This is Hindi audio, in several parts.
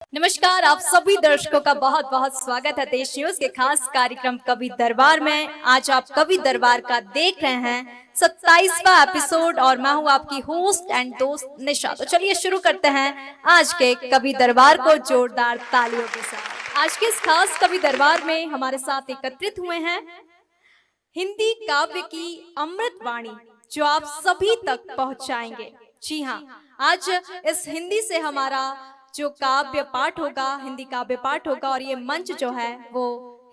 नमस्कार, आप सभी दर्शकों का बहुत बहुत स्वागत है देश न्यूज के खास कार्यक्रम कवि दरबार में। आज आप कवि दरबार का देख रहे हैं 27वां एपिसोड और मैं हूं आपकी होस्ट एंड दोस्त निशा। तो चलिए शुरू करते हैं आज के कवि दरबार को जोरदार तालियों के साथ। आज के इस खास कवि दरबार में हमारे साथ एकत्रित हुए हैं हिंदी काव्य की अमृत वाणी जो आप सभी तक पहुंचाएंगे। जी हाँ, आज इस हिंदी से हमारा जो काव्य पाठ होगा, हिंदी काव्य पाठ होगा और ये मंच जो है वो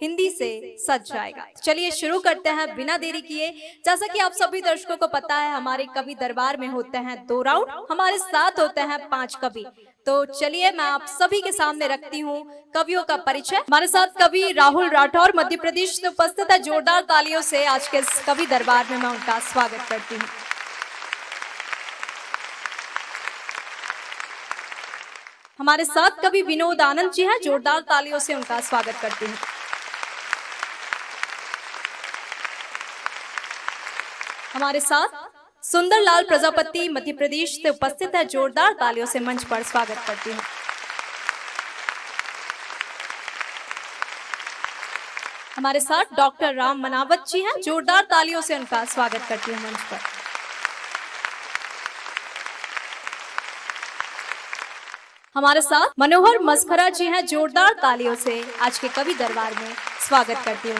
हिंदी से सज जाएगा। चलिए शुरू करते हैं बिना देरी किए। जैसा कि आप सभी दर्शकों को पता है, हमारे कवि दरबार में होते हैं 2 राउंड, हमारे साथ होते हैं 5 कवि। तो चलिए मैं आप सभी के सामने रखती हूँ कवियों का परिचय। हमारे साथ कवि राहुल राठौर मध्य प्रदेश से उपस्थित है। जोरदार तालियों से आज के इस कवि दरबार में मैं उनका स्वागत करती हूँ। हमारे साथ कवि विनोद आनंद जी हैं। जोरदार तालियों से उनका स्वागत करती हूँ। हमारे साथ सुंदरलाल प्रजापति मध्य प्रदेश से उपस्थित है। जोरदार तालियों से मंच पर स्वागत करती हूँ। हमारे साथ डॉक्टर राम मनावत जी हैं। जोरदार तालियों से उनका स्वागत करती हूँ मंच पर। हमारे साथ मनोहर मस्खरा जी हैं। जोरदार तालियों से आज के कवि दरबार में स्वागत करती हूँ।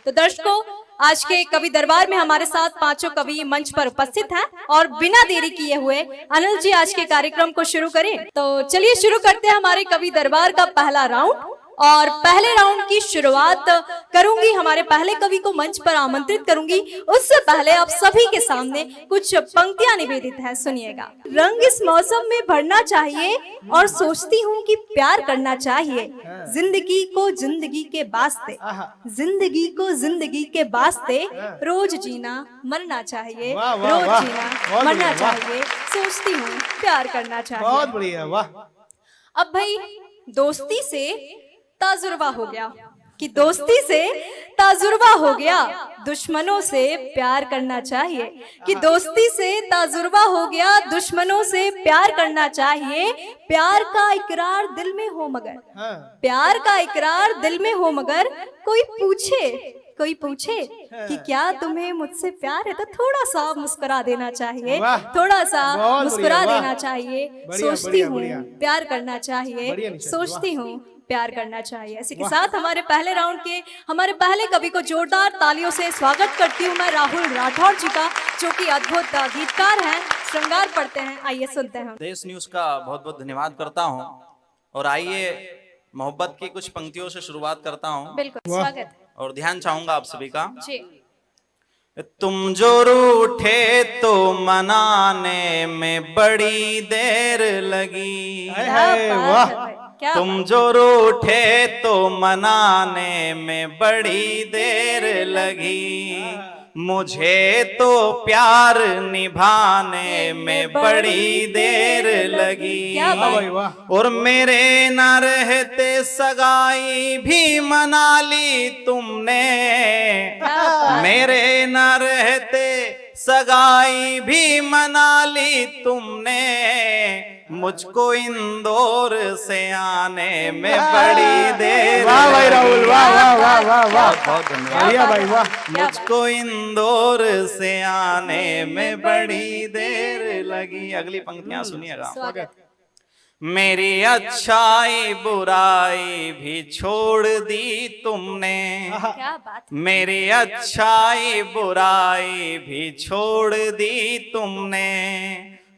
तो दर्शकों, आज के कवि दरबार में हमारे साथ 5 कवि मंच पर उपस्थित हैं और बिना देरी किए हुए अनिल जी आज के कार्यक्रम को शुरू करें। तो चलिए शुरू करते हैं हमारे कवि दरबार का पहला राउंड और पहले राउंड की शुरुआत करूंगी। हमारे पहले कवि को मंच पर आमंत्रित करूंगी। उससे पहले आप सभी के सामने कुछ पंक्तियां निवेदित हैं, सुनिएगा। रंग इस मौसम में भरना चाहिए और सोचती हूँ कि प्यार करना चाहिए। जिंदगी को जिंदगी के वास्ते, जिंदगी को जिंदगी के वास्ते रोज जीना मरना चाहिए, रोज जीना मरना चाहिए। सोचती हूँ प्यार करना चाहिए। बहुत बढ़िया, वाह। अब भाई दोस्ती से ताजुर्बा हो गया कि दोस्ती से ताजुर्बा हो गया, दुश्मनों से प्यार करना चाहिए कि दोस्ती से ताजुर्बा हो गया, दुश्मनों से प्यार करना चाहिए। प्यार का इकरार दिल में हो मगर, प्यार का इकरार दिल में हो मगर कोई पूछे कि क्या तुम्हें मुझसे प्यार है तो थोड़ा सा मुस्कुरा देना चाहिए, थोड़ा सा मुस्कुरा देना चाहिए। सोचती हूँ प्यार करना चाहिए, सोचती हूँ प्यार करना चाहिए। इसी के साथ हमारे पहले राउंड के हमारे पहले कवि को जोरदार तालियों से स्वागत करती हूँ मैं राहुल राठौर जी का, जो कि अद्भुत गीतकार हैं, श्रृंगार पढ़ते हैं। आइए सुनते हैं। देश न्यूज का बहुत बहुत धन्यवाद करता हूँ और आइए मोहब्बत की कुछ पंक्तियों से शुरुआत करता हूँ। बिल्कुल स्वागत है और ध्यान चाहूंगा आप सभी का जी। तुम जो रूठे तो मनाने में बड़ी देर लगी, तुम जो रूठे तो मनाने में बड़ी देर लगी, मुझे तो प्यार निभाने में बड़ी देर लगी। और मेरे न रहते सगाई भी मना ली तुमने, मेरे न रहते सगाई भी मना ली तुमने, मुझको इंदौर से आने में बड़ी देर। वाह भाई राहुल, वाह वाह वाह वाह वाह, बहुत धन्यवाद भाई वाह। मुझको इंदौर से आने में बड़ी देर लगी। अगली पंक्तियां सुनिएगा। मेरी अच्छाई बुराई भी छोड़ दी तुमने, क्या बात। मेरी अच्छाई बुराई भी छोड़ दी तुमने,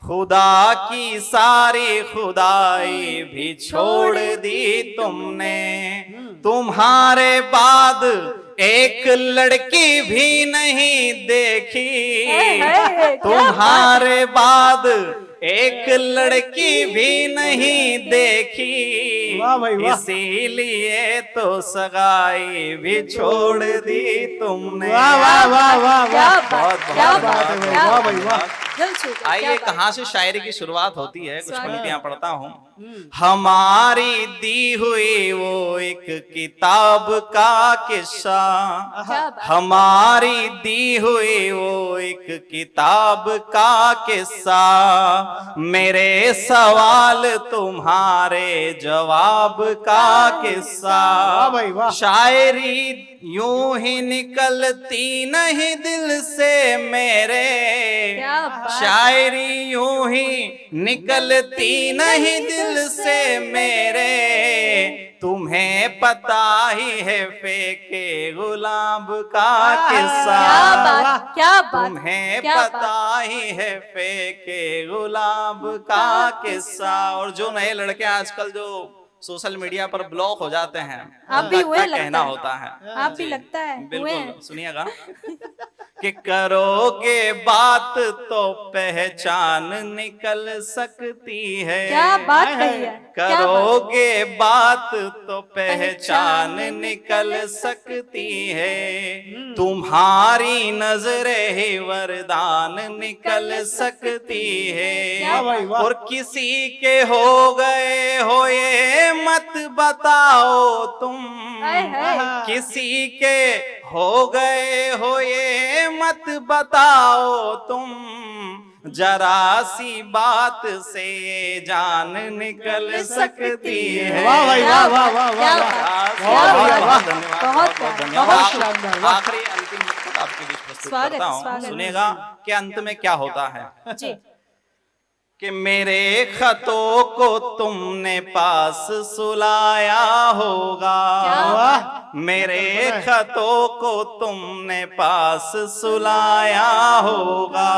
खुदा की सारी खुदाई भी छोड़ दी तुमने, तुम्हारे बाद एक लड़की भी नहीं देखी, तुम्हारे बाद एक लड़की भी नहीं देखी, इसीलिए तो सगाई भी छोड़ दी तुमने। वाह वाह वाह वाह वाह, बहुत वाह भाई वाह। आइए कहाँ से शायरी की शुरुआत होती है, कुछ पंक्तियां पढ़ता हूँ। हमारी दी हुई वो एक किताब का किस्सा, क्या बात। हमारी दी हुई वो एक किताब का किस्सा, मेरे सवाल तुम्हारे जवाब का किस्सा। वाह भाई वाह। शायरी यूं ही निकलती नहीं दिल से मेरे, क्या बात। शायरी यूं ही निकलती नहीं दिल से मेरे, तुम्हें पता ही है फेंके गुलाब का किस्सा। क्या बात, क्या बात, तुम्हें क्या बात। पता ही है फेंके गुलाब का किस्सा। और जो नए लड़के आजकल जो सोशल मीडिया पर ब्लॉक हो जाते हैं, आप भी उनका हुए क्या लगता कहना है। होता है? आप भी जी, लगता है हुए बिल्कुल हैं। सुनिएगा कि करोगे बात तो पहचान निकल सकती है। क्या बात कही है, क्या बात। करोगे बात तो पहचान निकल सकती है, तुम्हारी नजरें ही वरदान निकल सकती है। वाह भाई वाह। और किसी के हो गए हो ये मत बताओ तुम, हाय हाय। किसी के हो गए हो ये मत बताओ तुम, जरा सी बात से ये जान निकल सकती है। वाह भाई वाह वाह वाह क्या वाह बात, वाह। क्या बहुत बढ़िया, बात। वाह। धन्यवाद, बहुत बहुत प्यारा, धन्यवाद। बहुत शानदार, वाह। आखिरी अंतिम नोट आपके बीच प्रस्तुत स्वागत, करता हूँ। स्वागत। सुनिएगा कि अंत में क्या होता है जी। कि मेरे खतों को तुमने पास सुलाया होगा, क्या वाह। मेरे खतों को तुमने पास सुलाया होगा,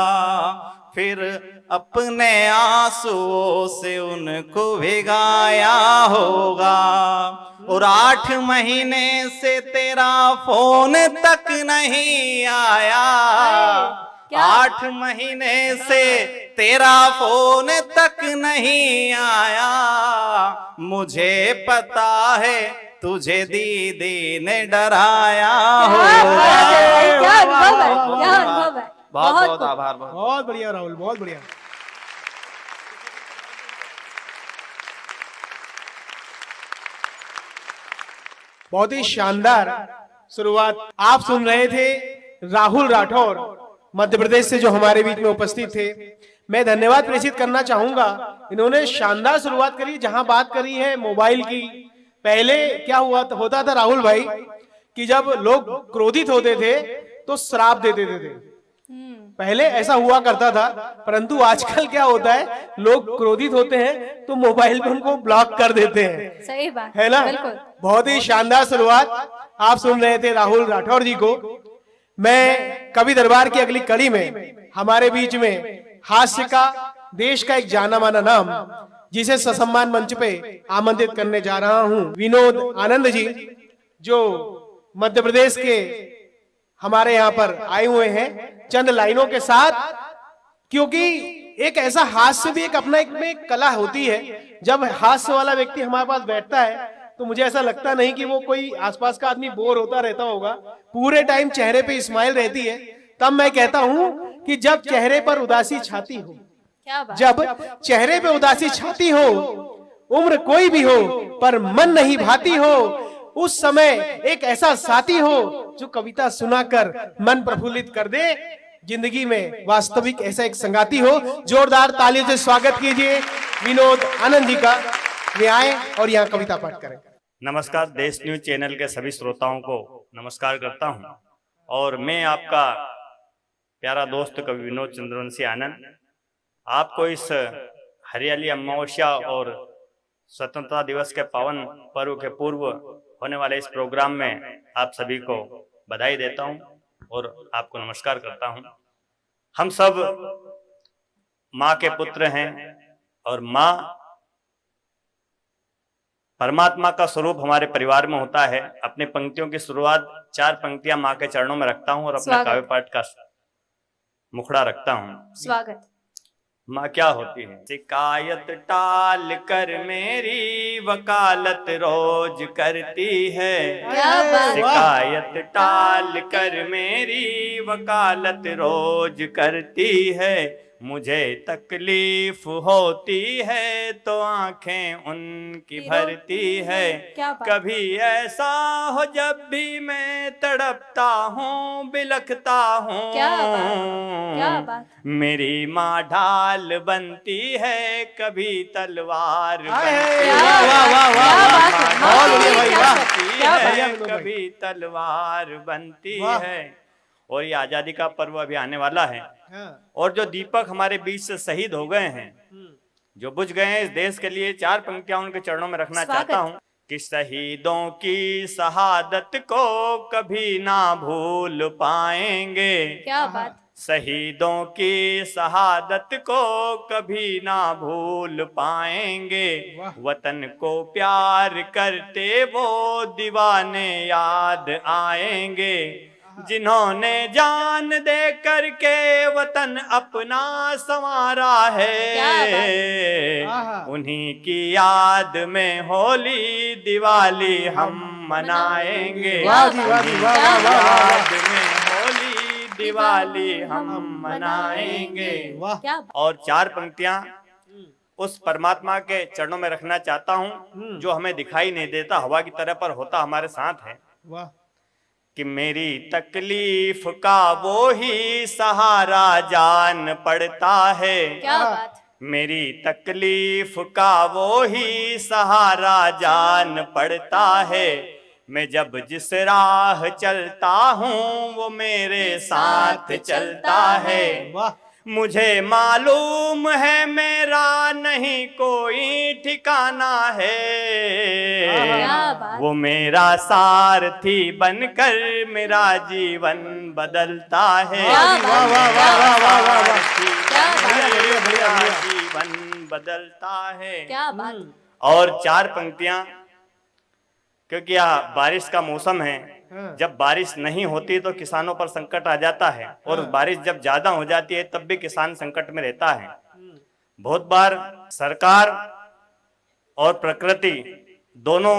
फिर अपने आंसुओं से उनको भिगाया होगा। और 8 महीने से तेरा फोन तक नहीं आया, क्या? 8 महीने से तेरा फोन तक नहीं आया, मुझे पता है तुझे दीदी ने डराया क्या होगा। बात है भाई, क्या अनुभव है, वाह, वाह, क्या वाह, अनुभव है। बहुत बहुत खूब। आभार। बहुत बहुत बढ़िया राहुल, बहुत बढ़िया। बहुत ही शानदार शुरुआत आप सुन रहे थे। राहुल राठौर मध्य प्रदेश से जो हमारे बीच में उपस्थित थे, मैं धन्यवाद प्रेषित करना चाहूंगा। इन्होंने शानदार शुरुआत करी, जहां बात करी है मोबाइल की। पहले क्या होता था राहुल भाई कि जब लोग क्रोधित होते थे तो श्राप दे देते थे। पहले ऐसा हुआ करता था, परंतु आजकल क्या होता है, लोग क्रोधित होते हैं तो मोबाइल पे उनको ब्लॉक कर देते हैं। सही बात है ना? बिल्कुल। बहुत ही शानदार शुरुआत आप सुन रहे थे राहुल राठौर जी को। मैं कवि दरबार की अगली कड़ी में हमारे बीच में हास्य का, देश का एक जाना माना नाम, जिसे ससम्मान मंच पे आमंत्रित करने जा रहा हूं, विनोद आनंद जी, जो मध्य प्रदेश के हमारे यहाँ पर आए हुए हैं चंद लाइनों के साथ। क्योंकि एक ऐसा हास्य भी एक अपना एक कला होती है। जब हास्य वाला व्यक्ति हमारे पास बैठता है तो मुझे ऐसा लगता नहीं कि वो कोई आसपास का आदमी बोर होता रहता होगा, पूरे टाइम चेहरे पे स्माइल रहती है। तब मैं कहता हूं कि जब चेहरे पर उदासी छाती हो, क्या बात। जब चेहरे पे उदासी छाती हो, उम्र कोई भी हो पर मन नहीं भाती हो, उस समय एक ऐसा साथी हो जो कविता सुनाकर मन प्रफुल्लित कर दे। जिंदगी में वास्तविक ऐसा एक संगाती हो। जोरदार तालियों से स्वागत कीजिए विनोद आनंद जी का। वे आए और यहाँ कविता पाठ करें। नमस्कार, देश न्यूज चैनल के सभी श्रोताओं को नमस्कार करता हूं। और मैं आपका प्यारा दोस्त कवि विनोद चंद्रवंशी आनंद आपको इस हरियाली अमावस्या और स्वतंत्रता दिवस के पावन पर्व के पूर्व होने वाले इस प्रोग्राम में आप सभी को बधाई देता हूं और आपको नमस्कार करता हूं। हम सब माँ के पुत्र हैं और माँ परमात्मा का स्वरूप हमारे परिवार में होता है। अपनी पंक्तियों की शुरुआत 4 पंक्तियां माँ के चरणों में रखता हूं और अपना स्वागत। काव्य पाठ का मुखड़ा रखता हूं। स्वागत। माँ क्या होती है? शिकायत टाल कर मेरी वकालत रोज करती है। क्या बात। शिकायत टाल कर मेरी वकालत रोज करती है। मुझे तकलीफ होती है तो आंखें उनकी भरती है। क्या बात। कभी ऐसा हो जब भी मैं तड़पता हूँ, बिलखता हूँ, क्या बात। मेरी माँ ढाल बनती है, कभी तलवार बनती वाह, है। वाह, वाह, वाह, क्या वाह। बात है। बहुत बढ़िया भाई, वाह। बनती क्या है, बढ़िया विनोद भाई। कभी तलवार बनती वाह। है। और ये आजादी का पर्व अभी आने वाला है, हाँ। और जो दीपक हमारे बीच से शहीद हो गए हैं, जो बुझ गए हैं इस देश के लिए, 4 पंक्तियां उनके चरणों में रखना स्वागत। चाहता हूं कि शहीदों की शहादत को कभी ना भूल पाएंगे। क्या बात। शहीदों की शहादत को कभी ना भूल पाएंगे। वाह। वतन को प्यार करते वो दीवाने याद आएंगे, जिन्होंने जान दे करके वतन अपना संवारा है। आहा। उन्हीं की याद में होली दिवाली हम मनाएंगे। वाह जी, वाह जी, वाह, वाह, वाह, वाह। याद में होली दिवाली हम मनाएंगे। वाह। क्या बात। और 4 पंक्तियां उस परमात्मा के चरणों में रखना चाहता हूं जो हमें दिखाई नहीं देता, हवा की तरह पर होता हमारे साथ है। वाह। कि मेरी तकलीफ का वो ही सहारा जान पड़ता है। क्या बात। मेरी तकलीफ का वो ही सहारा जान पड़ता है। मैं जब जिस राह चलता हूँ वो मेरे साथ चलता है। वाह। मुझे मालूम है मेरा नहीं कोई ठिकाना है। क्या बात। वो मेरा सारथी बनकर मेरा जीवन बदलता है। क्या बात। वाह, वाह, वाह, वाह, वाह, वाह, वाह। सारथी क्या बात। बनकर बढ़िया, मेरा बढ़िया। जीवन बदलता है। क्या बात। और 4 पंक्तियां, क्योंकि यहाँ बारिश का मौसम है, हाँ। जब बारिश नहीं होती तो किसानों पर संकट आ जाता है, और बारिश जब ज्यादा हो जाती है तब भी किसान संकट में रहता है। बहुत बार सरकार और प्रकृति दोनों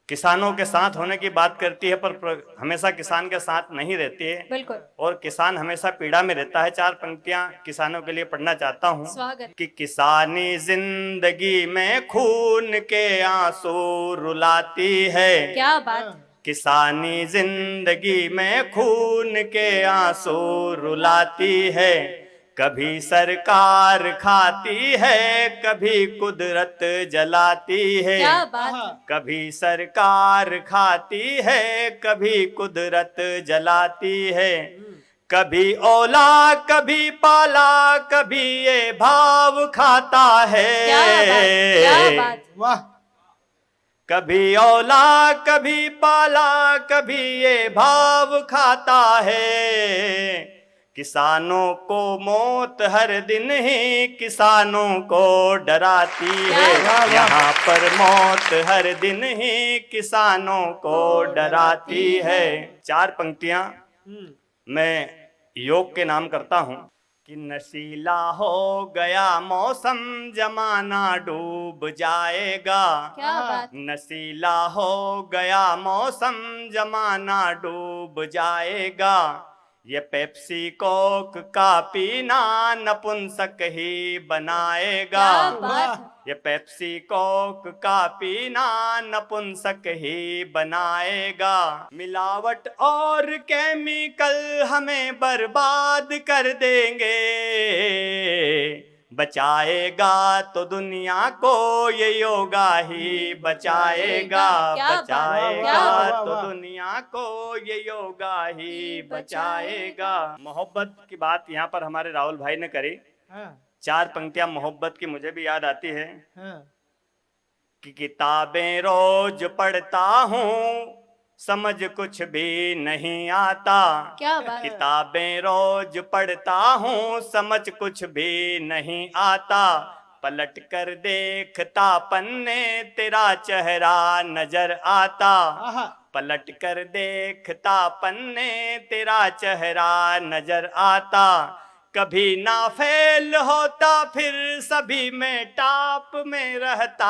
किसानों के साथ होने की बात करती है, पर हमेशा किसान के साथ नहीं रहती है, बिल्कुल। और किसान हमेशा पीड़ा में रहता है। 4 पंक्तियां किसानों के लिए पढ़ना चाहता हूं स्वागत। कि किसानी जिंदगी में खून के आंसू रुलाती है। क्या बात। किसानी जिंदगी में खून के आंसू रुलाती है। कभी सरकार खाती है, कभी कुदरत जलाती है। क्या बात। कभी सरकार खाती है, कभी कुदरत जलाती है। कभी ओला कभी पाला, कभी ये भाव खाता है। क्या बात। वाह। कभी औला कभी पाला, कभी ये भाव खाता है। किसानों को मौत हर दिन ही किसानों को डराती है। वाह, वाह। यहाँ पर मौत हर दिन ही किसानों को डराती है। 4 पंक्तियां मैं योग के नाम करता हूं कि नशीला हो गया मौसम, जमाना डूब जाएगा। क्या बात। नशीला हो गया मौसम, जमाना डूब जाएगा। ये पेप्सी कोक का पीना नपुंसक ही बनाएगा। क्या बात। ये पेप्सी कोक का पीना नपुंसक ही बनाएगा। मिलावट और केमिकल हमें बर्बाद कर देंगे। बचाएगा तो दुनिया को ये योगा ही बचाएगा। क्या बात। बचाएगा वाह, तो वाह। दुनिया को ये योगा ही बचाएगा। मोहब्बत की बात यहाँ पर हमारे राहुल भाई ने करी। हाँ। 4 पंक्तियां मोहब्बत की मुझे भी याद आती है हाँ। कि किताबें रोज पढ़ता हूँ, समझ कुछ भी नहीं आता। क्या बात। किताबें रोज पढ़ता हूँ, समझ कुछ भी नहीं आता। पलट कर देखता पन्ने, तेरा चेहरा नजर आता। आहा। पलट कर देखता पन्ने, तेरा चेहरा नजर आता। कभी ना फेल होता, फिर सभी में टॉप में रहता।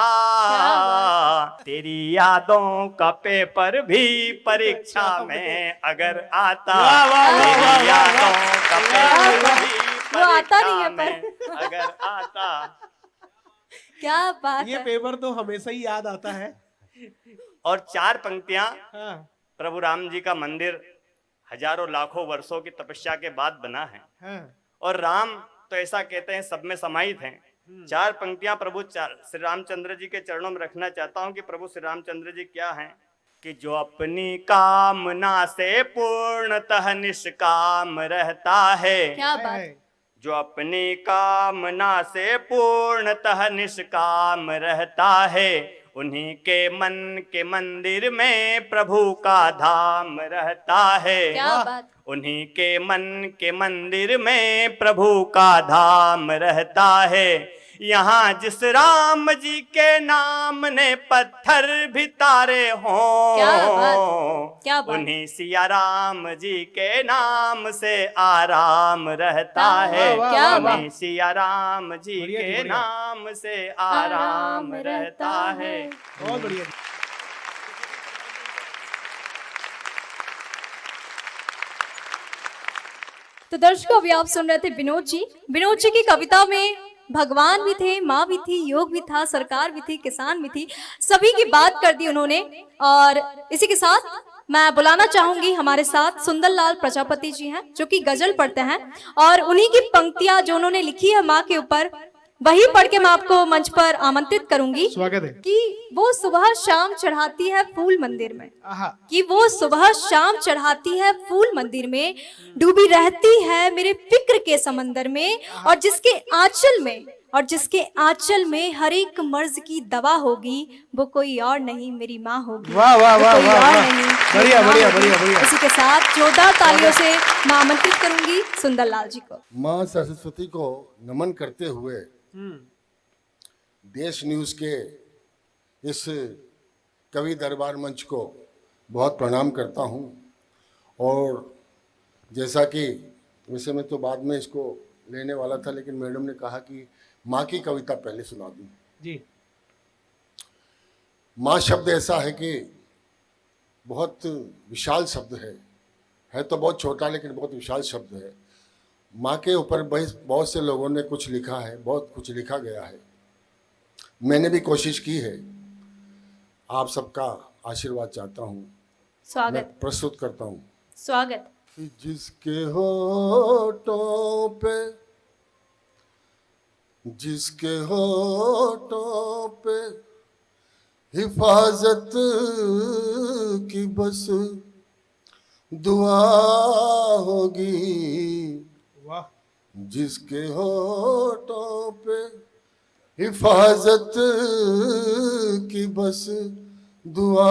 तेरी यादों का पेपर भी परीक्षा में अगर आता। वाह, वाह, वाह, तेरी वाह, वाह, यादों का पेपर वाह। भी वो आता नहीं है परीक्षा में अगर आता। क्या बात ये है। पेपर तो हमेशा ही याद आता है। और 4 पंक्तियां, हाँ, प्रभु राम जी का मंदिर हजारों लाखों वर्षों की तपस्या के बाद बना है, हाँ, और राम तो ऐसा कहते हैं सब में समाहित हैं। 4 पंक्तियां प्रभु श्री रामचंद्र जी के चरणों में रखना चाहता हूं कि प्रभु श्री रामचंद्र जी क्या हैं कि जो अपनी कामना से पूर्णतः निष्काम रहता है, क्या बात। है। जो अपनी कामना से पूर्णतः निष्काम रहता है, उन्हीं के मन के मंदिर में प्रभु का धाम रहता है। क्या बात। उन्हीं के मन के मंदिर में प्रभु का धाम रहता है। यहाँ जिस राम जी के नाम ने पत्थर भी तारे हों, क्या बात, क्या बात। उन्हीं सिया राम जी के नाम से आराम रहता है। वाह, क्या वाह, उन्हीं सिया राम जी बढ़िया जी, के बढ़िया। नाम से आराम रहता है। बहुत बढ़िया। तो दर्शकों, अभी आप सुन रहे थे विनोद जी की कविता में भगवान भी थे, माँ भी थी, योग भी था, सरकार भी थी, किसान भी थी, सभी की बात कर दी उन्होंने। और इसी के साथ मैं बुलाना चाहूंगी हमारे साथ सुंदरलाल प्रजापति जी हैं, जो कि गजल पढ़ते हैं, और उन्हीं की पंक्तियां जो उन्होंने लिखी है माँ के ऊपर, वही पढ़ के मैं आपको मंच पर आमंत्रित करूंगी स्वागत है। कि वो सुबह शाम चढ़ाती है फूल मंदिर में, आहा, कि वो सुबह शाम चढ़ाती है फूल मंदिर में, डूबी रहती है मेरे फिक्र के समंदर में, और जिसके आंचल में हर एक मर्ज की दवा होगी, वो कोई और नहीं मेरी माँ होगी। वाह, वाह, वो वाह, कोई वाह, और वाह। नहीं, मेरी बढ़िया, माँ बढ़िया, होगी। बढ़िया, बढ़िया। इसी के साथ जोरदार तालियों से मैं आमंत्रित करूंगी सुंदरलाल जी को। माँ सरस्वती को नमन करते हुए देश न्यूज़ के इस कवि दरबार मंच को बहुत प्रणाम करता हूँ। और जैसा कि वैसे मैं तो बाद में इसको लेने वाला था, लेकिन मैडम ने कहा कि माँ की कविता पहले सुना दूँ। जी। माँ शब्द ऐसा है कि बहुत विशाल शब्द है तो बहुत छोटा, लेकिन बहुत विशाल शब्द है। माँ के ऊपर बहुत से लोगों ने कुछ लिखा है, बहुत कुछ लिखा गया है। मैंने भी कोशिश की है। आप सबका आशीर्वाद चाहता हूँ। मैं स्वागत, प्रस्तुत करता हूँ। स्वागत। जिसके होठों पे, जिसके होठों पे हिफाजत की बस दुआ होगी, वाह, जिसके होठों पे हिफाजत की बस दुआ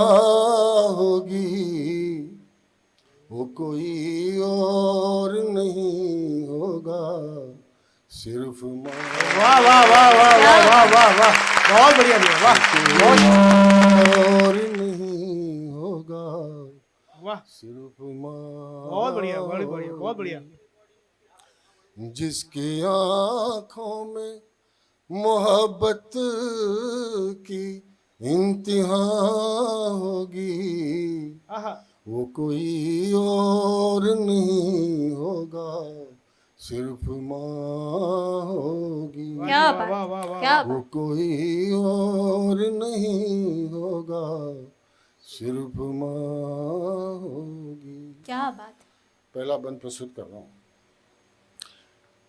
होगी, वो कोई और नहीं होगा, सिर्फ माँ। वाह, वाह, वाह, वाह, वाह, वाह, वाह, वाह, बहुत बढ़िया भैया, वाह, बहुत और नहीं होगा, वाह, सिर्फ माँ। बहुत बढ़िया, बहुत बढ़िया, बहुत बढ़िया। जिसकी आँखों में मोहब्बत की इंतहा होगी, आहा, वो कोई और नहीं होगा, सिर्फ माँ होगी। क्या वाह, बात, वाह, वाह, वाह, क्या वो बात। कोई और नहीं होगा, सिर्फ माँ होगी। क्या बात। पहला बंद प्रस्तुत कर रहा हूँ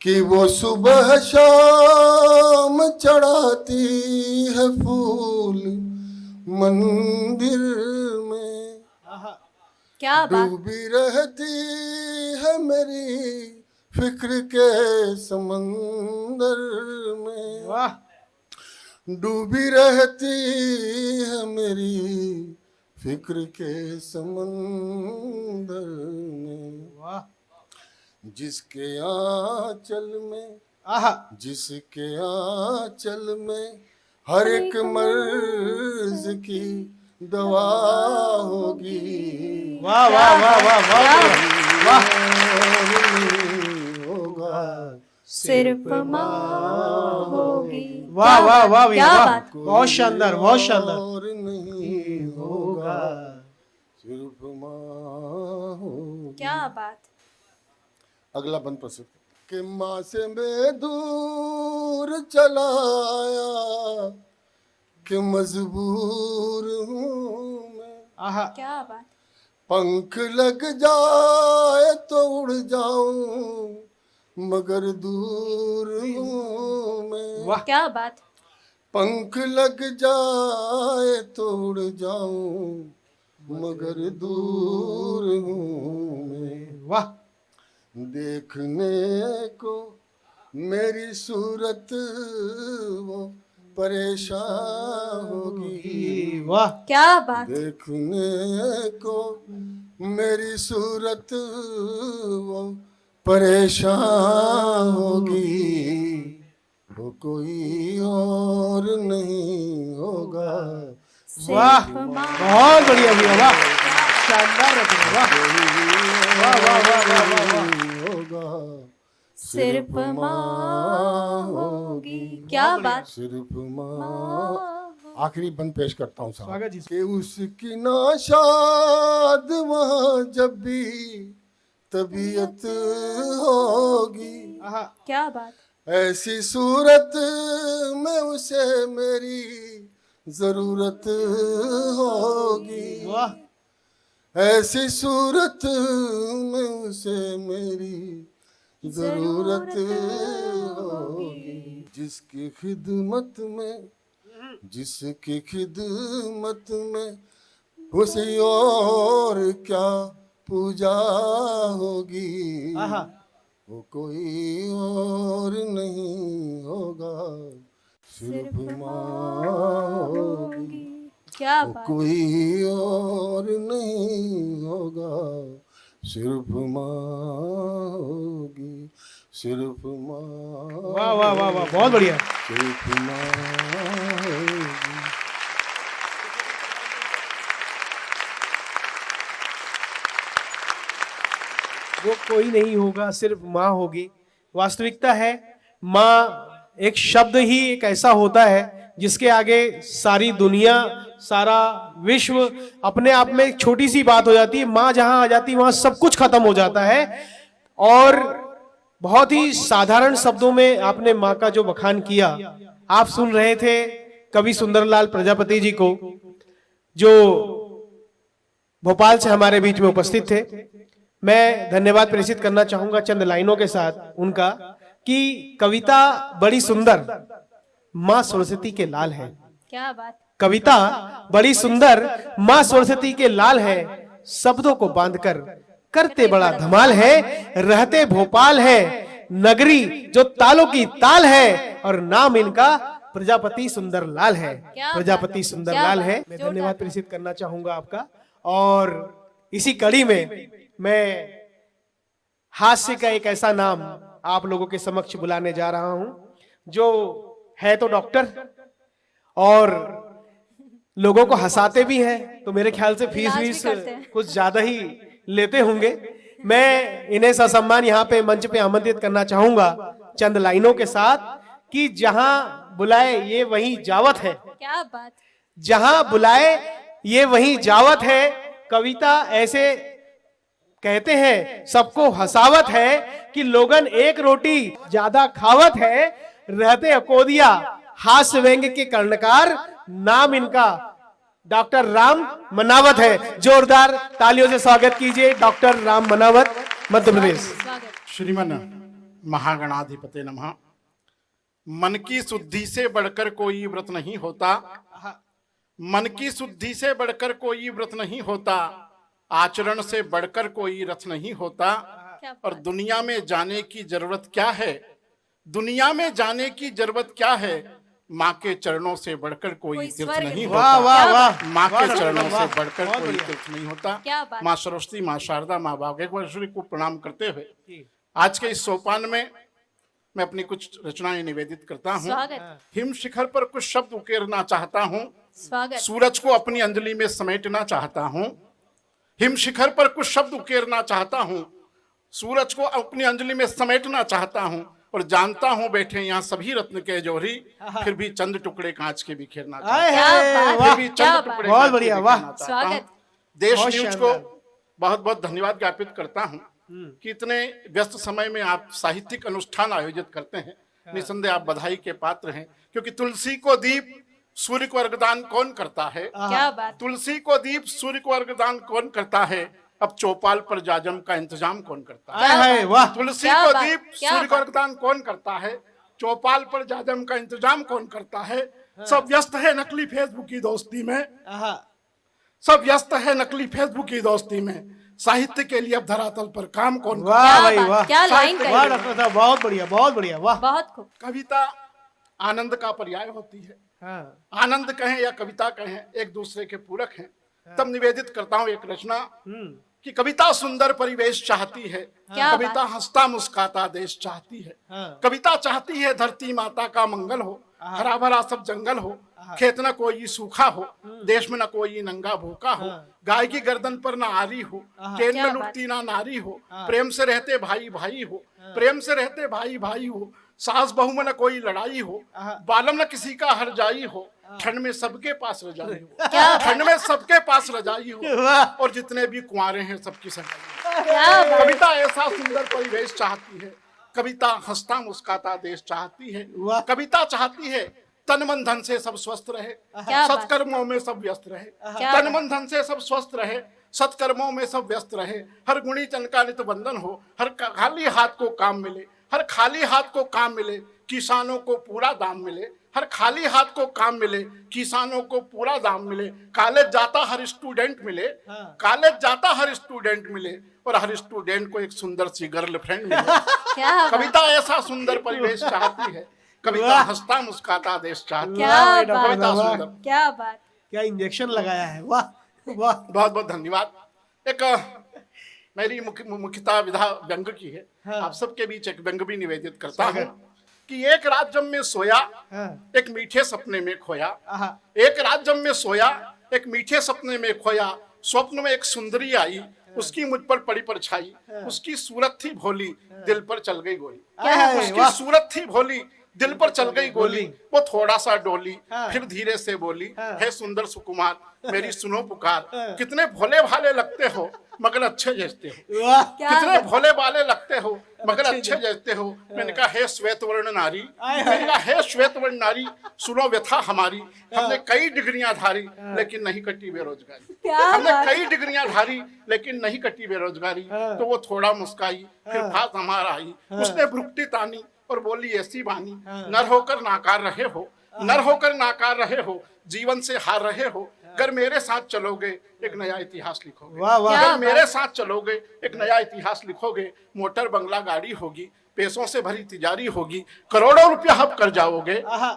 कि वो सुबह शाम चढ़ाती है फूल मंदिर में, आहा, क्या बात। डूबी रहती है मेरी फिक्र के समंदर में, वाह, डूबी रहती है मेरी फिक्र के समंदर में, वाह, जिसके आंचल में, आहा, जिसके आंचल में हर एक मर्ज की दवा होगी, वाह, वाह, वाह, वाह, बहुत बढ़िया, वाह, और नहीं होगा, सिर्फ माँ होगी। वाह, क्या वाह, बात, वाह भैया, क्या वाह, बात। बहुत शानदार, बहुत शानदार। और नहीं होगा, सिर्फ माँ होगी। क्या बात। अगला बंद प्रस्तुत। कि माँ से मैं दूर चला आया, कि मजबूर हूँ मैं। आहा, क्या बात। पंख लग जाए तो उड़ जाऊं, मगर दूर हूँ मैं। वाह, क्या बात। पंख लग जाए तो उड़ जाऊं, मगर दूर हूँ मैं। वाह, देखने को मेरी सूरत वो परेशान होगी। वाह, क्या बात। देखने को मेरी सूरत वो परेशान होगी, वो कोई और नहीं होगा। वाह, सिर्फ माँ बहुत बढ़िया भैया, वाह, शानदार रचना, वाह वाह वाह वाह वाह वाह वाह। होगा, सिर्फ माँ होगी। क्या बात। सिर्फ माँ। आखिरी बंद पेश करता हूँ साहब स्वागत जी। कि उसकी नाशाद वहाँ जब भी तबीयत होगी, आहा, क्या बात। ऐसी सूरत में उसे मेरी जरूरत होगी। वाह, ऐसी सूरत में उसे मेरी जरूरत होगी। जिसकी खिदमत में, जिसकी खिदमत में उसे और क्या पूजा होगी। आहा, वो कोई और नहीं होगा, सिर्फ माँ होगी। क्या वो बात। कोई और नहीं होगा, सिर्फ माँ होगी, सिर्फ माँ। वाह वाह वाह वाह, बहुत बढ़िया। सिर्फ माँ होगी। वो कोई नहीं होगा, सिर्फ माँ होगी। वास्तविकता है, माँ एक शब्द ही एक ऐसा होता है जिसके आगे सारी दुनिया, सारा विश्व अपने आप में एक छोटी सी बात हो जाती है। माँ जहां आ जाती है वहां सब कुछ खत्म हो जाता है। और बहुत ही साधारण शब्दों में आपने माँ का जो बखान किया, आप सुन रहे थे कवि सुंदरलाल प्रजापति जी को, जो भोपाल से हमारे बीच में उपस्थित थे। मैं धन्यवाद प्रेषित करना चाहूंगा चंद लाइनों के साथ उनका, कि कविता बड़ी सुंदर माँ सरस्वती के लाल है। क्या बात। कविता बड़ी सुंदर माँ सरस्वती के लाल है, शब्दों को बांधकर करते बड़ा धमाल है। रहते भोपाल है, नगरी जो तालों की ताल है, और नाम इनका प्रजापति सुंदरलाल है। क्या प्रजापति बात, सुंदरलाल क्या है। बात, मैं जोरदार धन्यवाद बात। प्रेषित करना चाहूंगा आपका। और इसी कड़ी में मैं हास्य का एक ऐसा नाम आप लोगों के समक्ष बुलाने जा रहा हूं, जो है तो डॉक्टर और लोगों को हंसाते भी हैं, तो मेरे ख्याल से फीस इलाज भी वीस करते हैं। कुछ ज्यादा ही लेते होंगे। मैं इन्हें ससम्मान यहाँ पे मंच पे आमंत्रित करना चाहूंगा चंद लाइनों के साथ, कि जहां बुलाए ये वहीं जावत है। क्या बात। जहां बुलाए ये वहीं जावत है। कविता ऐसे कहते हैं सबको हंसावत है, कि लोगन एक रोटी ज्यादा खावत है। रहते अकोदिया हास्य व्यंग के कर्णकार, नाम इनका डॉक्टर राम मनावत है। जोरदार तालियों से स्वागत कीजिए डॉक्टर राम मनावत, मध्य प्रदेश। स्वागत। श्रीमन महागणाधिपते नमः। मन की शुद्धि से बढ़कर कोई व्रत नहीं होता, मन की शुद्धि से बढ़कर कोई व्रत नहीं होता, आचरण से बढ़कर कोई रथ नहीं होता। क्या और बात। दुनिया में जाने की जरूरत क्या है, दुनिया में जाने की जरूरत क्या है, माँ के चरणों से बढ़कर कोई कोई तीर्थ स्वर्ग नहीं नहीं। वाह होता। वाह वाह, माँ वाह, के चरणों वाह, से बढ़कर बहुत कोई बढ़िया। तीर्थ नहीं होता। क्या बात। माँ सरस्वती, माँ शारदा, माँ भाग्यश्वरी को प्रणाम करते हुए आज के इस सोपान में मैं अपनी कुछ रचनाएं निवेदित करता हूँ। स्वागत। हिम शिखर पर कुछ शब्द उकेरना चाहता हूँ, स्वागत। सूरज को अपनी अंजलि में समेटना चाहता हूँ। हिम शिखर पर कुछ शब्द उकेरना चाहता हूँ, सूरज को अपनी अंजलि में समेटना चाहता हूँ। और जानता हूँ बैठे यहाँ सभी रत्न के जौहरी, फिर भी चंद टुकड़े कांच के बिखेरना चाहता आए हूँ। क्या हाय, बात। वाह, फिर भी क्या चंद बात। टुकड़े बहुत कांच के बढ़िया, बिखेरना वाह। चाहता हूँ। स्वागत। देश बहुत न्यूज को शानदार। बहुत बहुत धन्यवाद ज्ञापित करता हूँ। कि इतने व्यस्त समय में आप साहित्यिक अनुष्ठान आयोजित करते हैं। निसंदेह आप बधाई के पात्र हैं, क्योंकि तुलसी को दीप सूर्य को अर्घदान कौन करता है? क्या बात। तुलसी को दीप सूर्य को अर्घदान कौन करता है? अब चौपाल पर जाजम का इंतजाम कौन करता है? हाय वाह, तुलसी क्या को बात, दीप क्या सूर्य को बात। अर्घदान कौन करता है? चौपाल पर जाजम का इंतजाम कौन करता है? सब व्यस्त है नकली फेसबुक की दोस्ती में, सब व्यस्त है नकली फेसबुक की दोस्ती में। साहित्य के लिए अब धरातल पर काम कौन करता है? वाह क्या भाई बात, वाह, क्या लाइन कही वाह है। डॉक्टर साहब, बहुत बढ़िया, बहुत बढ़िया, वाह। बहुत खूब। कविता आनंद का पर्याय होती है। हाँ, आनंद कहें या कविता कहें, एक दूसरे के पूरक हैं। तब निवेदित करता हूं एक रचना कि कविता सुंदर परिवेश चाहती है, क्या कविता हंसता मुस्काता देश चाहती है। हाँ। कविता चाहती है धरती माता का मंगल हो, हरा भरा सब जंगल हो, खेत न कोई सूखा हो, देश में न कोई नंगा भूखा हो, गाय की गर्दन पर न आरी हो, ट्रेन क्या में बात। लुटती ना नारी हो, प्रेम से रहते भाई भाई हो, प्रेम से रहते भाई भाई हो, सास बहू में न कोई लड़ाई हो, बालम न किसी का हर जाई हो, ठंड में सबके पास रजाई हो, ठंड में सबके पास रजाई हो, और जितने भी कुंवारे हैं सबकी सगाई। क्या बात। कविता ऐसा सुंदर परिवेश चाहती है, कविता हंसता मुस्काता देश चाहती है, वाह। कविता चाहती है तन मन धन से सब स्वस्थ रहे, क्या बात। सत्कर्मों में सब व्यस्त रहे, क्या तन बात। मन धन से सब स्वस्थ रहे, सत्कर्मों में सब व्यस्त रहे, हर गुणी जन का नित बंधन हो, हर खाली हाथ को काम मिले, हर खाली हाथ को काम मिले, किसानों को पूरा दाम मिले, हर खाली हाथ को काम मिले, किसानों को पूरा दाम मिले, कॉलेज जाता हर स्टूडेंट मिले, कॉलेज जाता हर स्टूडेंट मिले, और हर स्टूडेंट को एक सुंदर सी गर्लफ्रेंड मिले। क्या बात। कविता ऐसा सुंदर परिवेश चाहती है, कविता हंसता मुस्काता देश चाहती क्या है। बात। कविता वाह। सुंदर। क्या बात। क्या इंजेक्शन लगाया है, वाह वाह। बहुत बहुत धन्यवाद। एक मेरी मुख्यता विधा व्यंग की है। आप सबके बीच एक व्यंग भी निवेदित करता हूँ कि एक रात जब मैं सोया, एक मीठे सपने में खोया, एक रात जब मैं सोया, एक मीठे सपने में खोया, स्वप्न में एक सुंदरी आई, उसकी मुझ पर पड़ी परछाई, उसकी सूरत थी भोली, दिल पर चल गई गोली, उसकी सूरत थी भोली, दिल पर चल गई गोली, वो थोड़ा सा डोली, फिर धीरे से बोली, हे सुंदर सुकुमार मेरी सुनो पुकार, कितने भोले भाले लगते हो मगर अच्छे जैसे हो, वाह। कितने भोले भाले लगते हो मगर अच्छे जैसे हो। मैंने कहा हे श्वेत वर्ण नारी, मैंने कहा हे श्वेत वर्ण नारी सुनो व्यथा हमारी, हमने कई डिग्रियां धारी लेकिन नहीं कटी बेरोजगारी, क्या हमने बात। कई डिग्रियां धारी लेकिन नहीं कटी बेरोजगारी। तो वो थोड़ा मुस्काई, फिर पास हमारा आई, उसने भ्रुकुटी तानी और बोली ऐसी बानी, नर होकर नाकार रहे हो, नर होकर नाकार रहे हो, जीवन से हार रहे हो, अगर मेरे साथ चलोगे एक नया इतिहास लिखोगे, वाह वाह। अगर मेरे साथ चलोगे एक नया इतिहास लिखोगे, मोटर बंगला गाड़ी होगी, पैसों से भरी तिजारी होगी, करोड़ों रुपया हब कर जाओगे,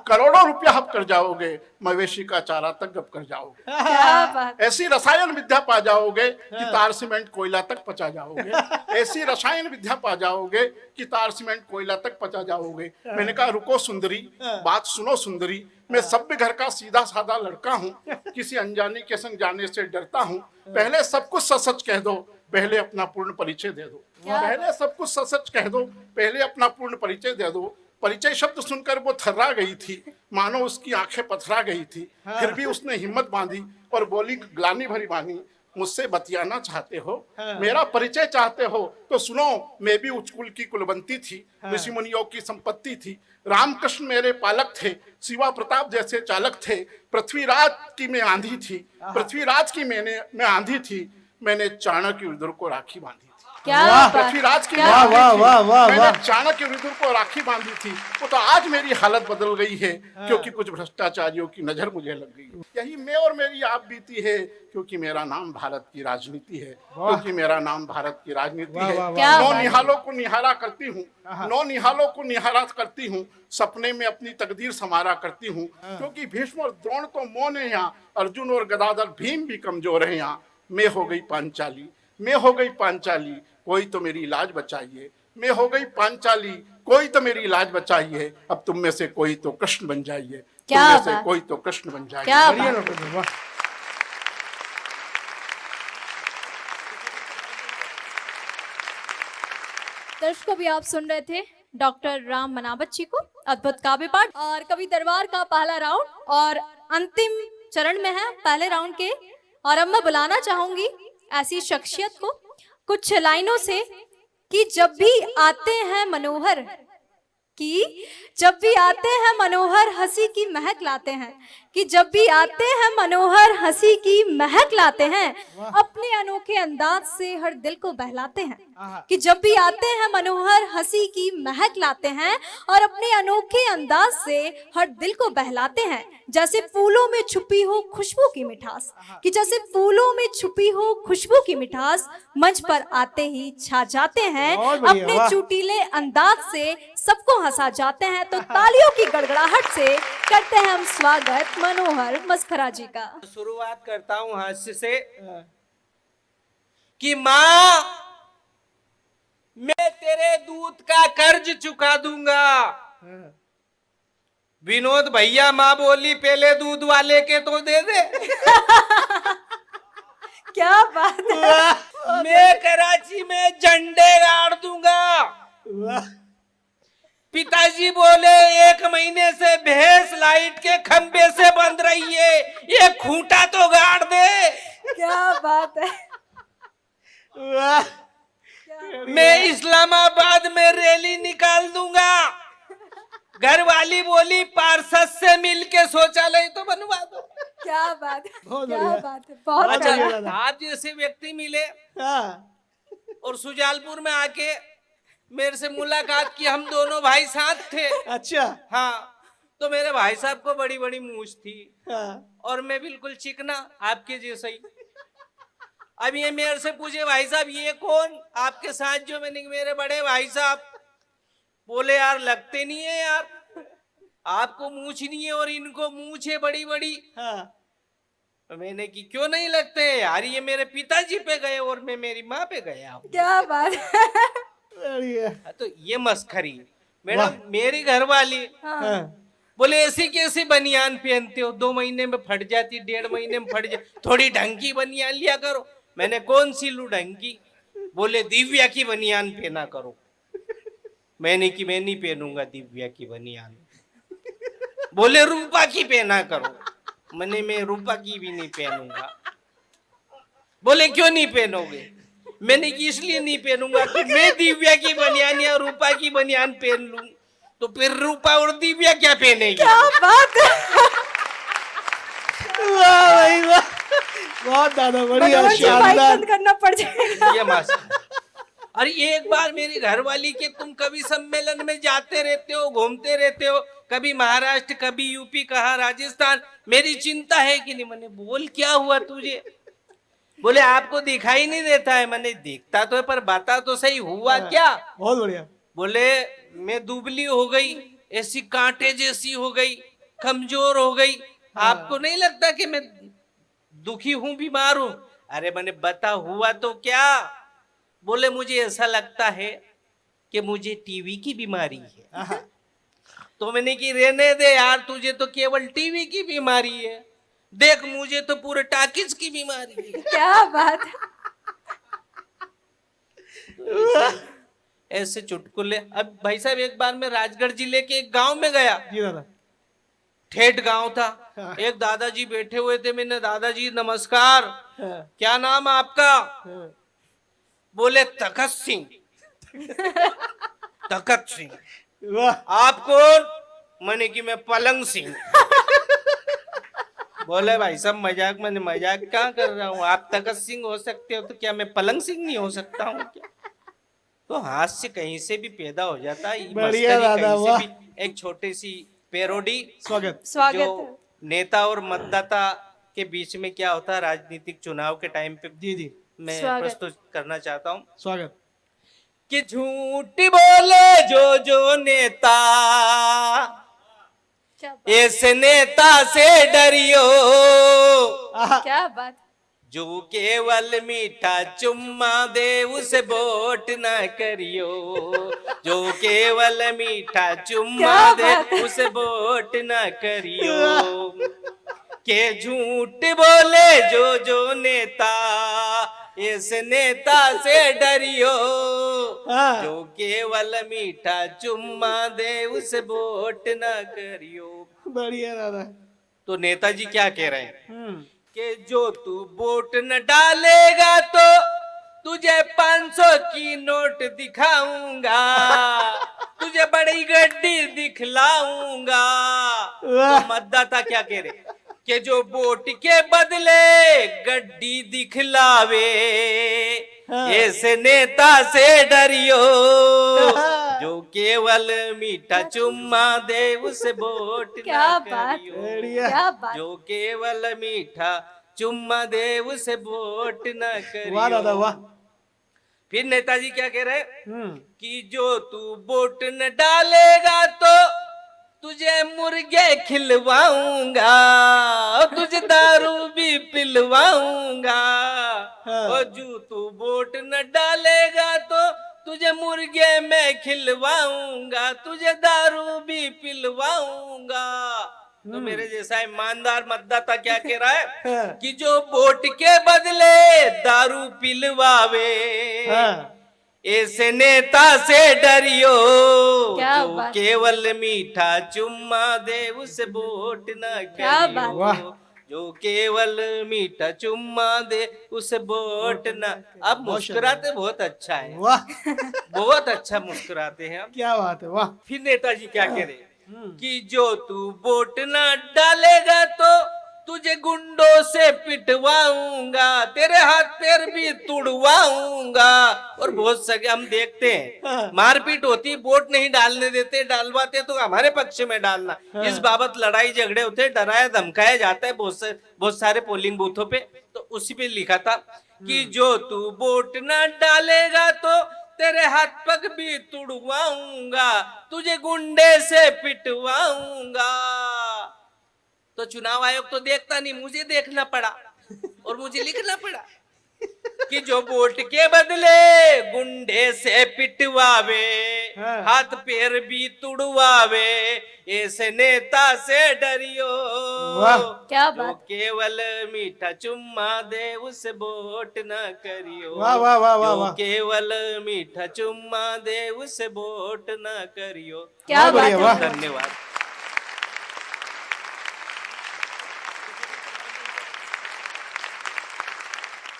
करोड़ों रुपया हब कर जाओगे, मवेशी का चारा तक गप कर जाओगे, क्या बात। ऐसी रसायन विद्या पा जाओगे कि तार सीमेंट कोयला तक पचा जाओगे, ऐसी रसायन विद्या पा जाओगे कि तार सीमेंट कोयला तक पचा जाओगे। मैंने कहा रुको सुंदरी, बात सुनो सुंदरी, मैं सभ्य घर का सीधा साधा लड़का हूँ, किसी अनजानी के संग जाने से डरता हूँ, पहले सब कुछ सच सच कह दो, पहले अपना पूर्ण परिचय दे दो, पहले सब कुछ सच सच कह दो, पहले अपना पूर्ण परिचय दे दो। परिचय शब्द सुनकर वो थर्रा गई थी, मानो उसकी आंखें पथरा गई थी, फिर भी उसने हिम्मत बांधी और बोली ग्लानि भरी वाणी, मुझसे बतियाना चाहते हो, मेरा परिचय चाहते हो तो सुनो, मैं भी उच्च कुल की कुलवंती थी, ऋषि मुनियों की संपत्ति थी, रामकृष्ण मेरे पालक थे, शिवा प्रताप जैसे चालक थे, पृथ्वीराज की मैं आंधी थी, पृथ्वीराज की मैं आंधी थी, मैंने चाणक्य विदुर को राखी बांधी थी, क्या बात। पृथ्वीराज की क्या मैं आंधी वाह, थी, वाह, वाह, मैंने वाह। चाणक्य विदुर को राखी बांधी थी। वो तो आज मेरी हालत बदल गई है क्योंकि कुछ भ्रष्टाचारियों की नजर मुझे लग गई। यही मैं और मेरी आप बीती है क्योंकि मेरा नाम भारत की राजनीति है, क्योंकि मेरा नाम भारत की राजनीति है। क्या नौ बात। निहालों को निहारा करती हूँ, नौ निहालों को निहारा करती हूँ, सपने में अपनी तकदीर समारा करती हूँ, क्योंकि भीष्म और द्रोण तो मौन है यहाँ, अर्जुन और गदाधर भीम भी कमजोर है यहाँ। मैं हो गई पांचाली, मैं हो गई पांचाली, कोई तो मेरी इलाज बचाइए, मैं हो गई पांचाली, कोई तो मेरी इलाज बचाइए, अब तुम में से कोई तो कृष्ण बन जाइए, तुम क्या में से बात। कोई तो कृष्ण बन जाइए। क्या बढ़िया बात। डॉक्टर साहब, वाह। दर्शकों भी आप सुन रहे थे डॉक्टर राम मनावत जी को, अद्भुत काव्य पाठ और कवि दरबार का पहला राउंड और अंतिम चरण में है पहले राउंड के। और अब मैं बुलाना चाहूंगी ऐसी शख्सियत को कुछ लाइनों से कि जब भी आते हैं मनोहर, कि जब भी आते हैं मनोहर हंसी की महक लाते हैं, कि जब भी आते हैं मनोहर हंसी की महक लाते हैं, अपने अनोखे अंदाज से हर दिल को बहलाते हैं। कि जब भी आते हैं मनोहर हंसी की महक लाते हैं और अपने अनोखे अंदाज से हर दिल को बहलाते हैं। जैसे फूलों में छुपी हो खुशबू की मिठास, कि जैसे फूलों में छुपी हो खुशबू की मिठास, मंच पर आते ही छा जाते हैं। बहुत बढ़िया, अपने वाह। चुटीले अंदाज से सबको हंसा जाते हैं। तो तालियों की गड़गड़ाहट से करते हैं हम स्वागत मनोहर मस्खरा जी का। शुरुआत करता हूं हास्य से कि माँ, मैं तेरे दूध का कर्ज चुका दूंगा। विनोद भैया, माँ बोली पहले दूध वाले के तो दे दे। क्या बात है। मैं कराची में झंडे गाड़ दूंगा। पिताजी बोले 1 महीने से भैंस लाइट के खंबे से बंध रही है, ये खूंटा तो गाड़ दे। क्या बात है। मैं इस्लामाबाद में रैली निकाल दूंगा। घरवाली बोली पार्षद से मिलके शौचालय तो बनवा दो। क्या बात है। बहुत क्या बढ़िया। बात है। बहुत बहुत बढ़िया। बढ़िया। आप जैसे व्यक्ति मिले हाँ, और सुजालपुर में आके मेरे से मुलाकात की, हम दोनों भाई साथ थे। अच्छा। हाँ, तो मेरे भाई साहब को बड़ी बड़ी मूंछ थी हाँ, और मैं बिल्कुल चिकना आपके जैसा ही। अब ये मेरे से पूछे भाई साहब ये कौन आपके साथ जो? मैंने कहा, मेरे बड़े भाई साहब। बोले यार लगते नहीं है यार, आपको मूछ नहीं है और इनको मूछ है बड़ी बड़ी। हाँ, तो मैंने की क्यों नहीं लगते यार, ये मेरे पिताजी पे गए और मैं मेरी माँ पे गया हूँ। क्या बात है। बढ़िया। तो ये मस्खरी। वाह। मैडम मेरी घरवाली हाँ, बोले ऐसी कैसी बनियान पहनते हो, 2 महीने में फट जाती, 1.5 महीने में फट जाती, थोड़ी ढंग की बनियान लिया करो। मैंने कौन सी लू ढंग की? बोले दिव्या की बनियान पहना करो। मैंने की मैं नहीं पहनूंगा दिव्या की बनियान। बोले रूपा की पहना करो। मैंने मैं रूपा की भी नहीं पहनूंगा। बोले क्यों नहीं पहनोगे? मैंने की इसलिए नहीं पहनूंगा कि मैं दिव्या की बनियान या रूपा की बनियान पहन लूं तो फिर रूपा और दिव्या क्या पहनेगी? क्या बात है। वाह भाई वाह, बहुत ज्यादा बढ़िया, मनोहर जी, माइक शानदार। बंद करना पड़ जाएगा। ये मस्त। अरे एक बार मेरी घरवाली के तुम कभी सम्मेलन में जाते रहते हो, घूमते रहते हो, कभी महाराष्ट्र, कभी यूपी, कहा राजस्थान, मेरी चिंता है कि नहीं। मैंने बोल क्या हुआ तुझे? बोले आपको दिखाई नहीं देता है। मैंने देखता तो है पर बता तो सही हुआ क्या? बहुत बढ़िया। बोले मैं दुबली हो गई, ऐसी कांटे जैसी हो गई, कमजोर हो गई। आपको नहीं लगता कि मैं दुखी हूं, बीमार हूं? अरे मैंने बता हुआ तो क्या? बोले मुझे ऐसा लगता है कि मुझे टीवी की बीमारी है। तो मैंने की रहने दे यार, तुझे तो केवल टीवी की बीमारी है, देख मुझे तो पूरे टाकिज की बीमारी है। क्या बात है। ऐसे चुटकुले। अब भाई साहब एक बार मैं राजगढ़ जिले के एक गांव में गया, जी दादा। ठेठ गांव था। एक दादाजी बैठे हुए थे। मैंने दादाजी नमस्कार, हाँ, क्या नाम आपका? हाँ, बोले तखत सिंह। तखत सिंह। वाह। आप कौन? मैंने कि मैं पलंग सिंह। बोले भाई साहब मजाक, मैंने मजाक क्या कर रहा हूँ, आप तखत सिंह हो सकते हो तो क्या मैं पलंग सिंह नहीं हो सकता हूँ क्या? तो हास्य कहीं से भी पैदा हो जाता है, बढ़िया मस्करी दादा, कहीं से वाह। भी। एक छोटी सी पैरोडी। स्वागत। स्वागत जो है। नेता और मतदाता के बीच में क्या होता है राजनीतिक चुनाव के टाइम पे, जी जी, मैं स्वागत। प्रस्तुत करना चाहता हूँ स्वागत। कि झूठ बोले जो नेता, क्या बात। ऐसे नेता से डरियो। आहा, क्या बात। जो केवल मीठा चुम्मा दे उसे वोट ना करियो। जो केवल मीठा चुम्मा क्या दे बात है। उसे वोट ना करियो। के झूठ बोले जो नेता, इस नेता से डरियो। हाँ। जो केवल मीठा चुम्मा दे उसे वोट ना करियो। बढ़िया दादा। तो नेताजी क्या कह रहे हैं हम्म, कि जो तू वोट न डालेगा तो तुझे 500 की नोट दिखाऊंगा, तुझे बड़ी गड्डी दिखलाऊंगा। वाह। तो मतदाता क्या कह रहे कि जो वोट के बदले गड्डी दिखलावे, ऐसे नेता से डरियो, जो केवल मीठा चुम्मा दे उसे वोट क्या ना बात, करियो। बढ़िया। क्या बात। जो केवल मीठा चुम्मा दे उसे वोट न वाह दादा करियो। वाह। फिर नेताजी क्या कह रहे हम्म। कि जो तू वोट न डालेगा तो तुझे मुर्गे खिलवाऊंगा, तुझे दारू भी पिलवाऊंगा। हाँ। और जो तू वोट न डालेगा तो तुझे मुर्गे मैं खिलवाऊंगा, तुझे दारू भी पिलवाऊंगा। तो मेरे जैसा ईमानदार मतदाता क्या कह रहा है हाँ। कि जो वोट के बदले दारू पिलवावे, हाँ। ऐसे नेता से डरियो, क्या जो बात। केवल मीठा चुम्मा दे उसे वोट न क्या बात। वाह। करियो। जो केवल मीठा चुम्मा दे उसे वोट न। अब मुस्कुराते बहुत अच्छा है, वाह। बहुत अच्छा मुस्कुराते हैं। क्या बात है वाह। फिर नेताजी क्या कह रहे कि जो तू वोट ना डालेगा तो तुझे गुंडों से पिटवाऊंगा, तेरे हाथ पैर भी तुड़वाऊंगा। और बहुत सके हम देखते हैं मारपीट होती, वोट नहीं डालने देते, डालवाते तो हमारे पक्ष में डालना। इस बाबत लड़ाई झगड़े होते, डराया धमकाया जाता है बहुत सारे पोलिंग बूथों पे। तो उसी पे लिखा था कि जो तू वोट ना डालेगा तो तेरे हाथ पग भी तुड़वाऊंगा, तुझे गुंडे से पिटवाऊंगा। तो चुनाव आयोग तो देखता नहीं, मुझे देखना पड़ा और मुझे लिखना पड़ा कि जो वोट के बदले गुंडे से पिटवावे, हाँ। हाथ पैर भी तुड़वावे, ऐसे नेता से डरियो। वाह। क्या जो बात। केवल मीठा चुम्मा दे उसे वोट न करियो। वाह, वाह, वाह, वाह, जो वाह। केवल मीठा चुम्मा दे उसे वोट न करियो। क्या बहुत बात बढ़िया, वाह। है। धन्यवाद।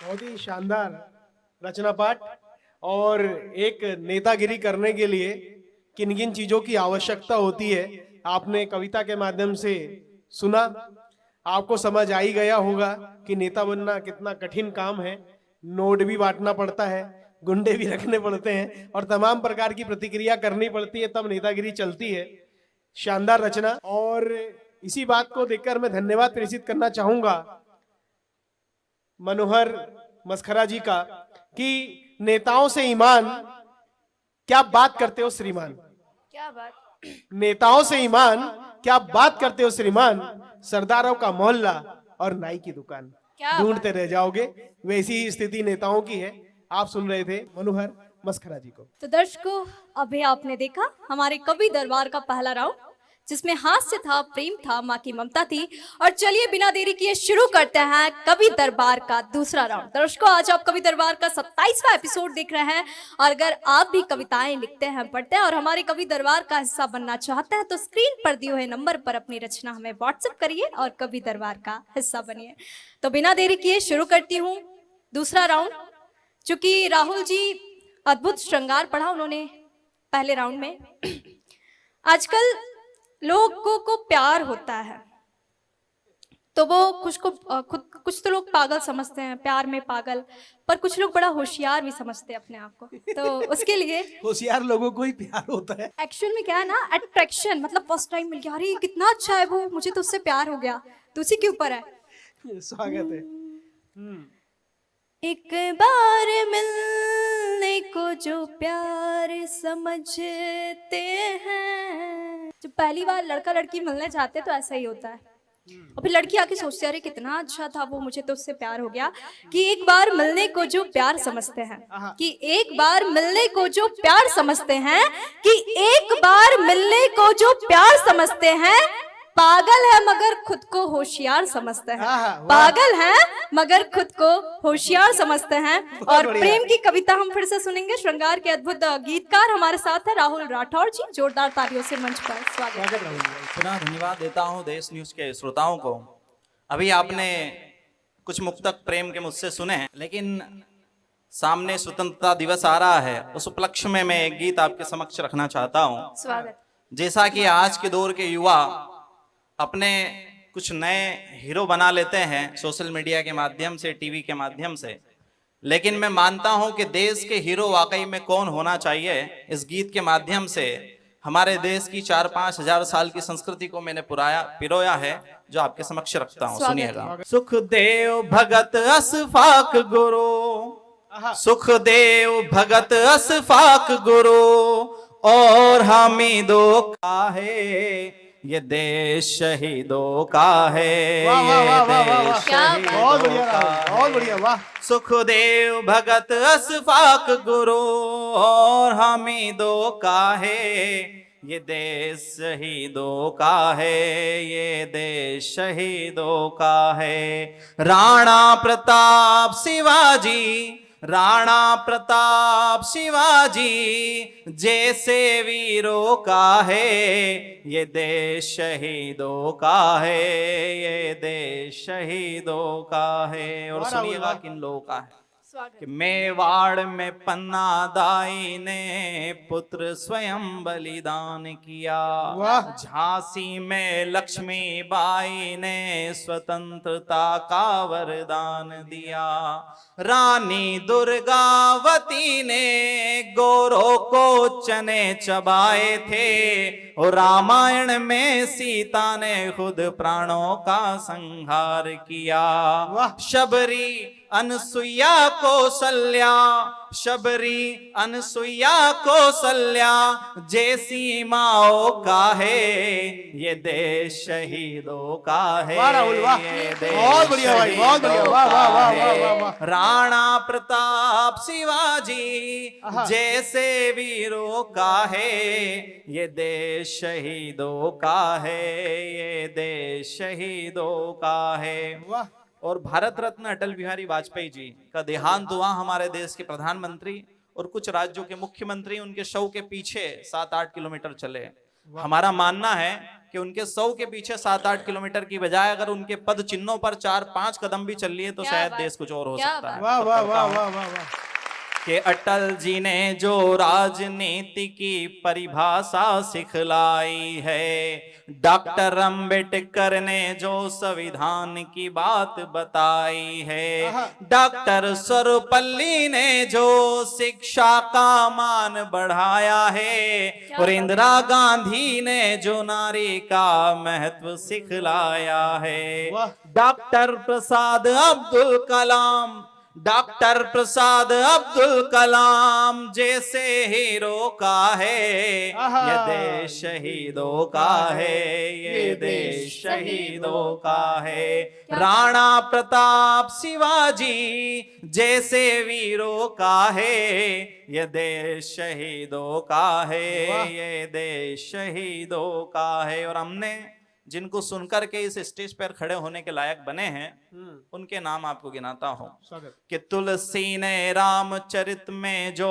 बहुत ही शानदार रचना पाठ। और एक नेतागिरी करने के लिए किन किन चीजों की आवश्यकता होती है आपने कविता के माध्यम से सुना। आपको समझ आ ही गया होगा कि नेता बनना कितना कठिन काम है। नोट भी बांटना पड़ता है, गुंडे भी रखने पड़ते हैं और तमाम प्रकार की प्रतिक्रिया करनी पड़ती है, तब नेतागिरी चलती है। शानदार रचना। और इसी बात को देखकर मैं धन्यवाद प्रेषित करना चाहूंगा मनोहर मस्खरा जी का कि नेताओं से ईमान, क्या बात करते हो श्रीमान। क्या बात। नेताओं से ईमान, क्या बात करते हो श्रीमान। सरदारों का मोहल्ला और नाई की दुकान, क्या ढूंढते रह जाओगे। वैसी ही स्थिति नेताओं की है। आप सुन रहे थे मनोहर मस्खरा जी को। तो दर्शकों, अभी आपने देखा हमारे कवि दरबार का पहला राउंड, जिसमें हास्य था, प्रेम था, माँ की ममता थी। और चलिए बिना देरी किए शुरू करते हैं कवि दरबार का दूसरा राउंड। दर्शकों, आज आप कवि दरबार का 27वां एपिसोड देख रहे हैं। और अगर आप भी कविताएं लिखते हैं, पढ़ते हैं और हमारे कवि दरबार का हिस्सा बनना चाहते हैं तो स्क्रीन पर दिए हुए नंबर पर अपनी रचना हमें व्हाट्सएप करिए और कवि दरबार का हिस्सा बनिए। तो बिना देरी किए शुरू करती हूँ दूसरा राउंड। चूंकि राहुल जी अद्भुत श्रृंगार पढ़ा उन्होंने पहले राउंड में। आजकल लोगों को प्यार होता है तो वो कुछ तो लोग पागल समझते हैं, प्यार में पागल, पर कुछ लोग बड़ा होशियार भी समझते हैं अपने आप को। तो उसके लिए होशियार लोगों को ही प्यार होता है। एक्चुअल में क्या है ना, अट्रैक्शन, मतलब फर्स्ट टाइम मिल गया, अरे कितना अच्छा है वो, मुझे तो उससे प्यार हो गया, तो उसी के ऊपर है। स्वागत है। एक बार मिलने को जो प्यार समझते हैं, जब पहली बार लड़का लड़की मिलने जाते तो ऐसा ही होता है। और फिर लड़की आके सोचती है अरे कितना अच्छा था वो, मुझे तो उससे प्यार हो गया। कि एक बार मिलने को जो प्यार समझते हैं, कि एक बार मिलने को जो प्यार समझते हैं, कि एक बार मिलने को जो प्यार समझते हैं, पागल है मगर खुद को होशियार समझते हैं। पागल है मगर खुद को होशियार समझते हैं। और प्रेम की कविता हम फिर से सुनेंगे। श्रृंगार के अद्भुत गीतकार हमारे साथ है राहुल राठौर जी। जोरदार तालियों से मंच पर स्वागत। पुनः धन्यवाद देता हूं देश न्यूज के श्रोताओं को। अभी आपने कुछ मुक्तक प्रेम के मुझसे सुने हैं, लेकिन सामने स्वतंत्रता दिवस आ रहा है, उस उपलक्ष्य में मैं एक गीत आपके समक्ष रखना चाहता हूँ। स्वागत। जैसा कि आज के दौर के युवा अपने कुछ नए हीरो बना लेते हैं सोशल मीडिया के माध्यम से, टीवी के माध्यम से, लेकिन मैं मानता हूं कि देश के हीरो वाकई में कौन होना चाहिए, इस गीत के माध्यम से हमारे देश की 4-5 हजार साल की संस्कृति को मैंने पिरोया है, जो आपके समक्ष रखता हूं। सुनिएगा। सुखदेव भगत असफाक गुरु, सुखदेव भगत असफाक गुरु, और हामिदों का है ये देश, शहीदों का है ये देश, बहुत बढ़िया शहीदों का राहुल, बहुत बढ़िया, वाह। सुखदेव भगत असफाक गुरु, और हामिदों का है ये देश, शहीदों का है ये देश, शहीदों का है। राणा प्रताप शिवाजी, राणा प्रताप शिवाजी जैसे वीरों का है ये देश, शहीदों का है ये देश, शहीदों का है। और सुनिएगा किन लोगों का है। कि मेवाड़ में पन्ना दाई ने पुत्र स्वयं बलिदान किया, झांसी में लक्ष्मी बाई ने स्वतंत्रता का वरदान दिया, रानी दुर्गावती ने गोरों को चने चबाए थे, और रामायण में सीता ने खुद प्राणों का संहार किया। शबरी अनसुईया कौशल्या, शबरी अनसुईया कौशल्या जैसी माओ का है ये देश, शहीदों का है ये देश, बहुत बढ़िया भाई, बहुत बढ़िया, वाह वाह वाह वाह वाह वाह। राणा प्रताप शिवाजी जैसे वीरों का है ये देश, शहीदों का है ये देश, शहीदों का है। वाह। और भारत रत्न अटल बिहारी वाजपेयी जी का देहांत हुआ। हमारे देश के प्रधानमंत्री और कुछ राज्यों के मुख्यमंत्री उनके शव के पीछे 7-8 किलोमीटर चले। हमारा मानना है कि उनके शव के पीछे 7-8 किलोमीटर की बजाय अगर उनके पद चिन्हों पर 4-5 कदम भी चल लिए तो शायद देश कुछ और हो सकता है। वाह वाह वाह वाह वाह वाह। कि अटल जी ने जो राजनीति की परिभाषा सिखलाई है, डॉक्टर अंबेडकर ने जो संविधान की बात बताई है, डॉक्टर सर्वपल्ली ने जो शिक्षा का मान बढ़ाया है, और इंदिरा गांधी ने जो नारी का महत्व सिखलाया है, डॉक्टर प्रसाद अब्दुल कलाम, डॉक्टर प्रसाद अब्दुल कलाम जैसे हीरो का है ये देश, शहीदों का है ये देश, शहीदों का है। राणा प्रताप शिवाजी जैसे वीरों का है ये देश, शहीदों का है ये देश, शहीदों का है। और हमने जिनको सुनकर के इस स्टेज पर खड़े होने के लायक बने हैं उनके नाम आपको गिनाता हूं। कि तुलसी ने रामचरित में जो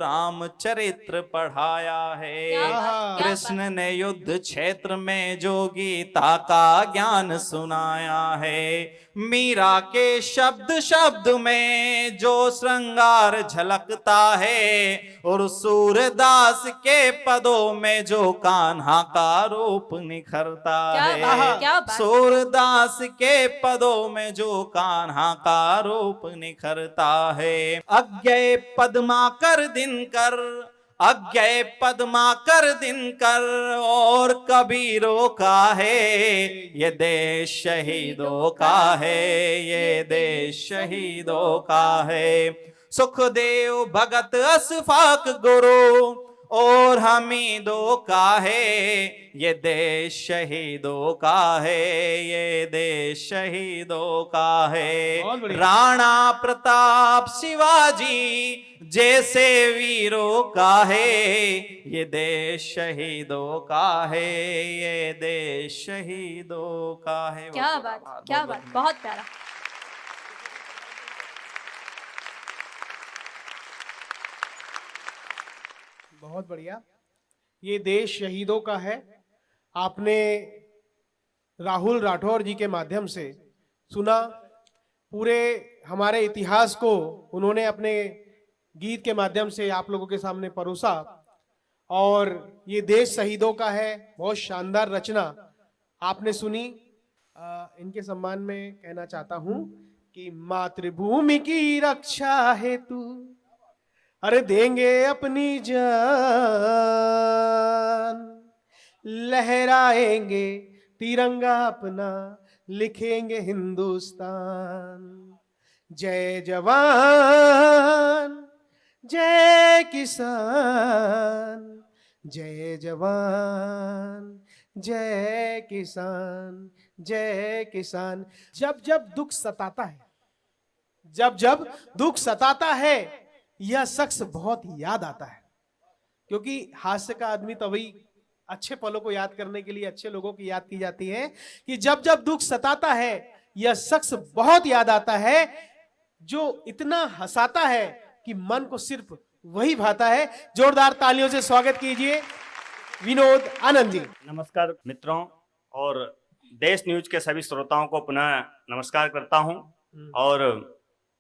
रामचरित्र पढ़ाया है, कृष्ण ने युद्ध क्षेत्र में जो गीता का ज्ञान सुनाया है, मीरा के शब्द शब्द में जो श्रृंगार झलकता है, और सूरदास के पदों में जो कान्हा का रूप निखरता है, सूरदास के पदों में जो कान्हा का रूप निखरता है। अज्ञे पद्माकर दिनकर, अज्ञे पद्माकर दिनकर और कबीरों का है ये देश, शहीदों का है ये देश, शहीदों का है। सुखदेव भगत असफाक गुरु और हमीदों का है ये देश, शहीदों का है ये देश, शहीदों का है। राणा प्रताप शिवाजी जैसे वीरों का है ये देश, शहीदों का है ये देश, शहीदों का है। क्या बात, क्या बात, बहुत प्यारा। बहुत बढ़िया। ये देश शहीदों का है। आपने राहुल राठौर जी के माध्यम से सुना पूरे हमारे इतिहास को उन्होंने अपने गीत के माध्यम से आप लोगों के सामने परोसा। और ये देश शहीदों का है, बहुत शानदार रचना आपने सुनी। इनके सम्मान में कहना चाहता हूं कि मातृभूमि की रक्षा हेतु अरे देंगे अपनी जान, लहराएंगे तिरंगा अपना, लिखेंगे हिंदुस्तान। जय जवान जय किसान, जय जवान जय किसान, जय किसान। जब जब दुख सताता है, जब जब दुख सताता है, यह शख्स बहुत याद आता है। क्योंकि हास्य का आदमी तभी अच्छे पलों को याद करने के लिए अच्छे लोगों की याद की जाती है कि जब जब दुख सताता है, यह शख्स बहुत याद आता है जो इतना हंसाता है कि मन को सिर्फ वही भाता है। जोरदार तालियों से स्वागत कीजिए विनोद आनंद जी। नमस्कार मित्रों, और देश न्यूज के सभी श्रोताओं को पुनः नमस्कार करता हूं। और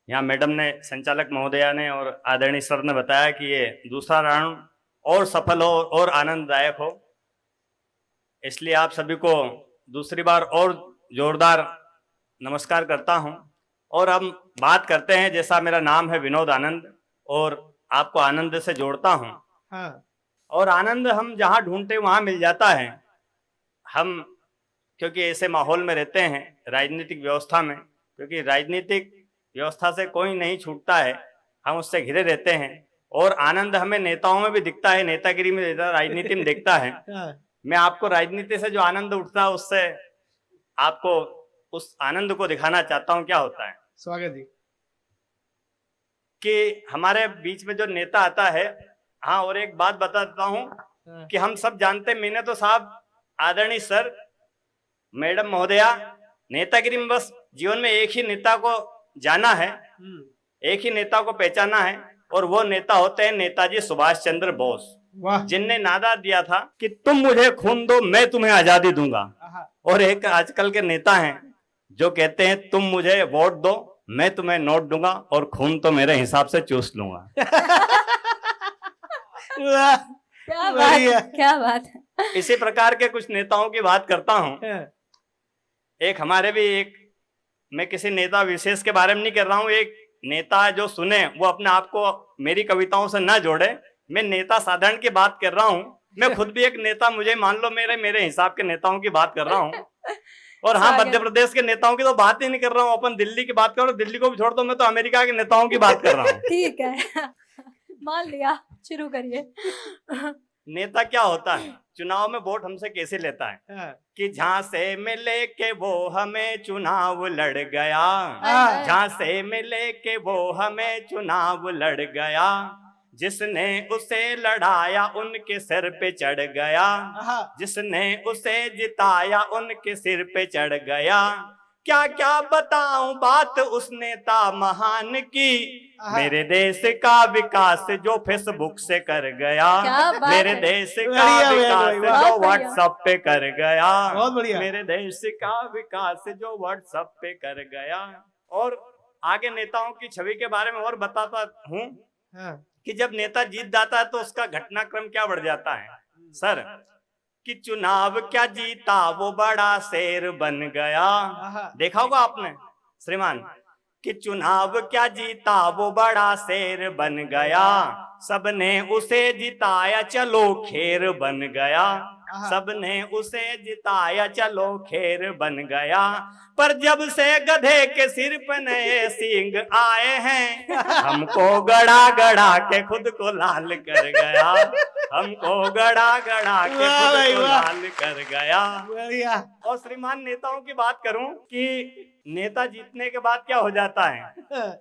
यहाँ मैडम ने, संचालक महोदया ने और आदरणीय सर ने बताया कि ये दूसरा राउंड और सफल हो और आनंददायक हो, इसलिए आप सभी को दूसरी बार और जोरदार नमस्कार करता हूं। और हम बात करते हैं, जैसा मेरा नाम है विनोद आनंद और आपको आनंद से जोड़ता हूं। हाँ। और आनंद हम जहां ढूंढते वहां मिल जाता है। हम क्योंकि ऐसे माहौल में रहते हैं, राजनीतिक व्यवस्था में, क्योंकि राजनीतिक व्यवस्था से कोई नहीं छूटता है, हम उससे घिरे रहते हैं। और आनंद हमें नेताओं में भी दिखता है, नेतागिरी में दिखता है, राजनीति में दिखता है। मैं आपको राजनीति से जो आनंद उठता है उससे आपको उस आनंद को दिखाना चाहता हूं। क्या होता है, स्वागत जी, कि हमारे बीच में जो नेता आता है, हाँ, और एक बात बता देता हूं कि हम सब जानते हैं, मैंने तो साहब आदरणीय सर, मैडम महोदया, नेतागिरी में बस जीवन में एक ही नेता को जाना है, एक ही नेता को पहचाना है, और वो नेता होते हैं नेताजी सुभाष चंद्र बोस, जिनने नारा दिया था कि तुम मुझे खून दो, मैं तुम्हें आजादी दूंगा। और एक आजकल के नेता हैं जो कहते हैं तुम मुझे वोट दो, मैं तुम्हें नोट दूंगा, और खून तो मेरे हिसाब से चूस लूंगा। क्या बात है, क्या बात है। इसी प्रकार के कुछ नेताओं की बात करता हूं। एक हमारे भी एक, मैं किसी नेता विशेष के बारे में नहीं कर रहा हूं, एक नेता जो सुने वो अपने आप को मेरी कविताओं से ना जोड़े। मैं नेता साधारण की बात कर रहा हूं, मैं खुद भी एक नेता, मुझे मान लो मेरे हिसाब के नेताओं की बात कर रहा हूं। और हाँ, मध्य प्रदेश के नेताओं की तो बात ही नहीं कर रहा हूँ, अपन दिल्ली की बात करो, दिल्ली को भी छोड़ दो, मैं तो अमेरिका के नेताओं की बात कर रहा हूँ। ठीक है, मान लिया, शुरू करिए। नेता क्या होता है, चुनाव में वोट हमसे कैसे लेता है कि झांसे में लेके वो हमें चुनाव लड़ गया, झांसे में लेके वो हमें चुनाव लड़ गया, जिसने उसे लड़ाया उनके सिर पे चढ़ गया, जिसने उसे जिताया उनके सिर पे चढ़ गया। क्या क्या बताऊं बात उस नेता महान की, मेरे देश का विकास जो फेसबुक से कर गया, मेरे देश का विकास जो व्हाट्सएप पे कर गया, मेरे देश का विकास जो व्हाट्सएप पे कर गया। और आगे नेताओं की छवि के बारे में और बताता हूँ कि जब नेता जीत जाता है तो उसका घटनाक्रम क्या बढ़ जाता है सर, कि चुनाव क्या जीता वो बड़ा शेर बन गया। देखा होगा आपने श्रीमान, कि चुनाव क्या जीता वो बड़ा शेर बन गया, सबने उसे जिताया चलो खेर बन गया, सबने उसे जिताया चलो खेर बन गया। पर जब से गधे के सिर पर नए सींग आए हैं, हमको गड़ा गड़ा के खुद को लाल कर गया, हमको गड़ा गड़ा के खुद को लाल कर गया। और श्रीमान नेताओं की बात करूं कि नेता जीतने के बाद क्या हो जाता है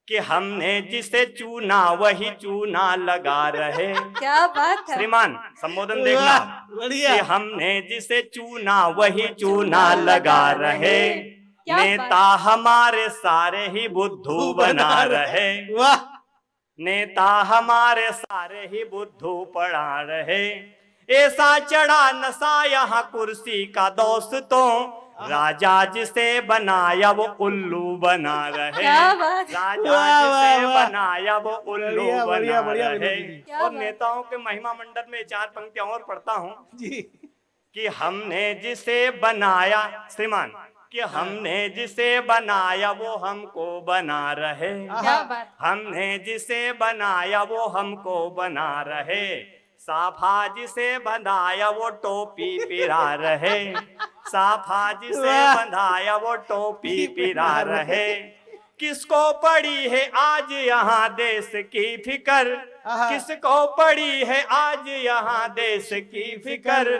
कि हमने जिसे चुना वही चूना लगा रहे। क्या बात है श्रीमान, संबोधन देखना, कि हमने जिसे चुना वही चूना लगा रहे, नेता हमारे सारे ही बुद्धू बना रहे, नेता हमारे सारे ही बुद्धू पढ़ा रहे। ऐसा चढ़ा नशा यहाँ कुर्सी का दोस्तों, राजा जिसे बनाया वो उल्लू बना रहे। क्या बात। राजा वाह, जिसे वाह, वाह। बनाया वो उल्लू बढ़िया, बढ़िया, बना बढ़िया, रहे। विनोद जी। क्या और बात। नेताओं के महिमा मंडल में 4 पंक्तियां और पढ़ता हूँ जी कि हमने जिसे बनाया, श्रीमान, कि हमने जिसे बनाया वो हमको बना रहे। क्या बात। हमने जिसे बनाया वो हमको बना रहे। साफा जिसे बनाया वो टोपी पिरा रहे। साफा जिसे वाह। बनाया वो टोपी पिरा रहे। किसको पड़ी है आज यहाँ देश की फिकर। आहा। किसको पड़ी है आज यहाँ देश की फिकर।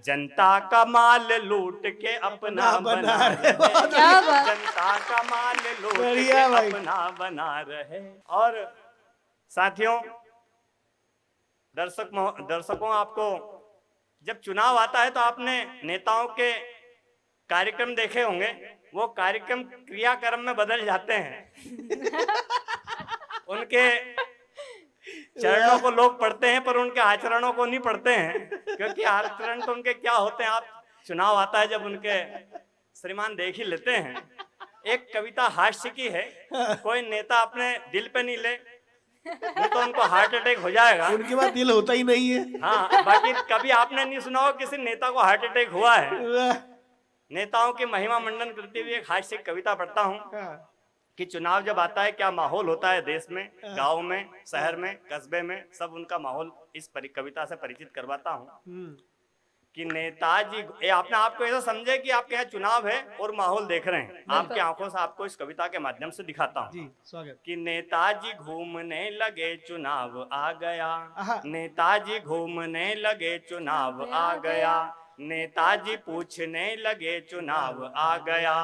जनता का माल लूट के अपना बना रहे। क्या बात। जनता का माल लूट के बढ़िया भाई। अपना बना रहे। और साथियों, दर्शकों, आपको जब चुनाव आता है तो आपने नेताओं के कार्यक्रम देखे होंगे। वो कार्यक्रम क्रियाक्रम में बदल जाते हैं। उनके चरणों को लोग पढ़ते हैं पर उनके आचरणों को नहीं पढ़ते हैं, क्योंकि आचरण तो उनके क्या होते हैं, आप चुनाव आता है जब उनके श्रीमान देख ही लेते हैं। एक कविता हास्य की है, कोई नेता अपने दिल पे नहीं ले, नहीं तो उनको हार्ट अटैक हो जाएगा। उनके बाद दिल होता ही नहीं है। हाँ, बाकी कभी आपने नहीं सुना हो किसी नेता को हार्ट अटैक हुआ है। वाह। नेताओं की महिमा मंडन करते हुए एक हास्य कविता पढ़ता हूँ हाँ, कि चुनाव जब आता है क्या माहौल होता है देश में, गांव में, शहर में, कस्बे में, सब उनका माहौल इस कविता से परिचित करवाता हूँ कि नेताजी, ये आपने आपको ऐसा समझे कि आपके यहाँ चुनाव है और माहौल देख रहे हैं। आपकी आंखों से आपको इस कविता के माध्यम से दिखाता हूँ जी स्वागत। कि नेताजी घूमने लगे चुनाव आ गया। आहा। नेताजी घूमने लगे चुनाव आ गया। नेताजी पूछने लगे चुनाव आ गया।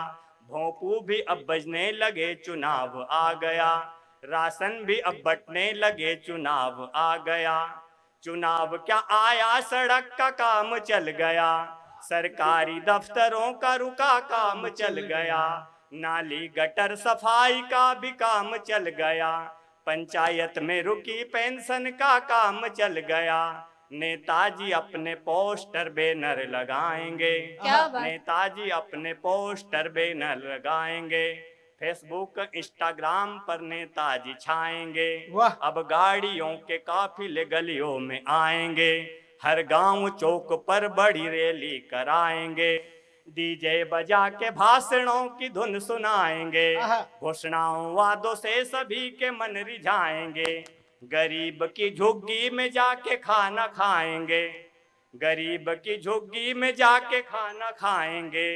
भोंपू भी अब बजने लगे चुनाव आ गया। राशन भी अब बंटने लगे चुनाव आ गया। चुनाव क्या आया सड़क का काम चल गया। सरकारी दफ्तरों का रुका काम चल गया। नाली गटर सफाई का भी काम चल गया। पंचायत में रुकी पेंशन का काम चल गया। नेताजी अपने पोस्टर बैनर लगाएंगे। क्या बात। नेताजी अपने पोस्टर बैनर लगाएंगे। फेसबुक इंस्टाग्राम पर नेताजी छाएंगे। वाह। अब गाड़ियों के काफिले गलियों में आएंगे। हर गांव चौक पर बड़ी रैली कराएंगे। डीजे बजा के भाषणों की धुन सुनाएंगे। आहा। घोषणाओं वादों से सभी के मन रिझाएंगे। गरीब की झुग्गी में जाके खाना खाएंगे। गरीब की झुग्गी में जाके खाना खाएंगे।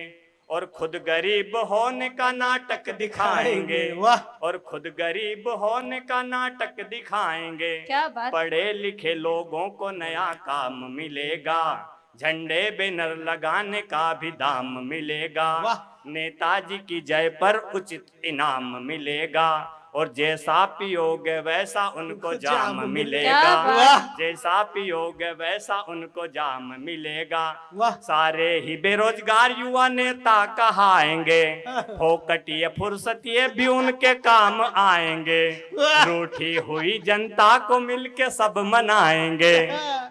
और खुद गरीब होने का नाटक दिखाएंगे। वाह। और खुद गरीब होने का नाटक दिखाएंगे। क्या बात। पढ़े लिखे लोगों को नया काम मिलेगा। झंडे बैनर लगाने का भी दाम मिलेगा। वाह। नेताजी की जय पर उचित इनाम मिलेगा। और जैसा पियोगे वैसा उनको जाम मिलेगा। क्या बात। जैसा पियोगे वैसा उनको जाम मिलेगा। वाह। सारे ही बेरोजगार युवा नेता कहाएंगे। फोकटिए फुर्सतिए भी उनके काम आएंगे। रूठी हुई जनता को मिलके सब मनाएंगे।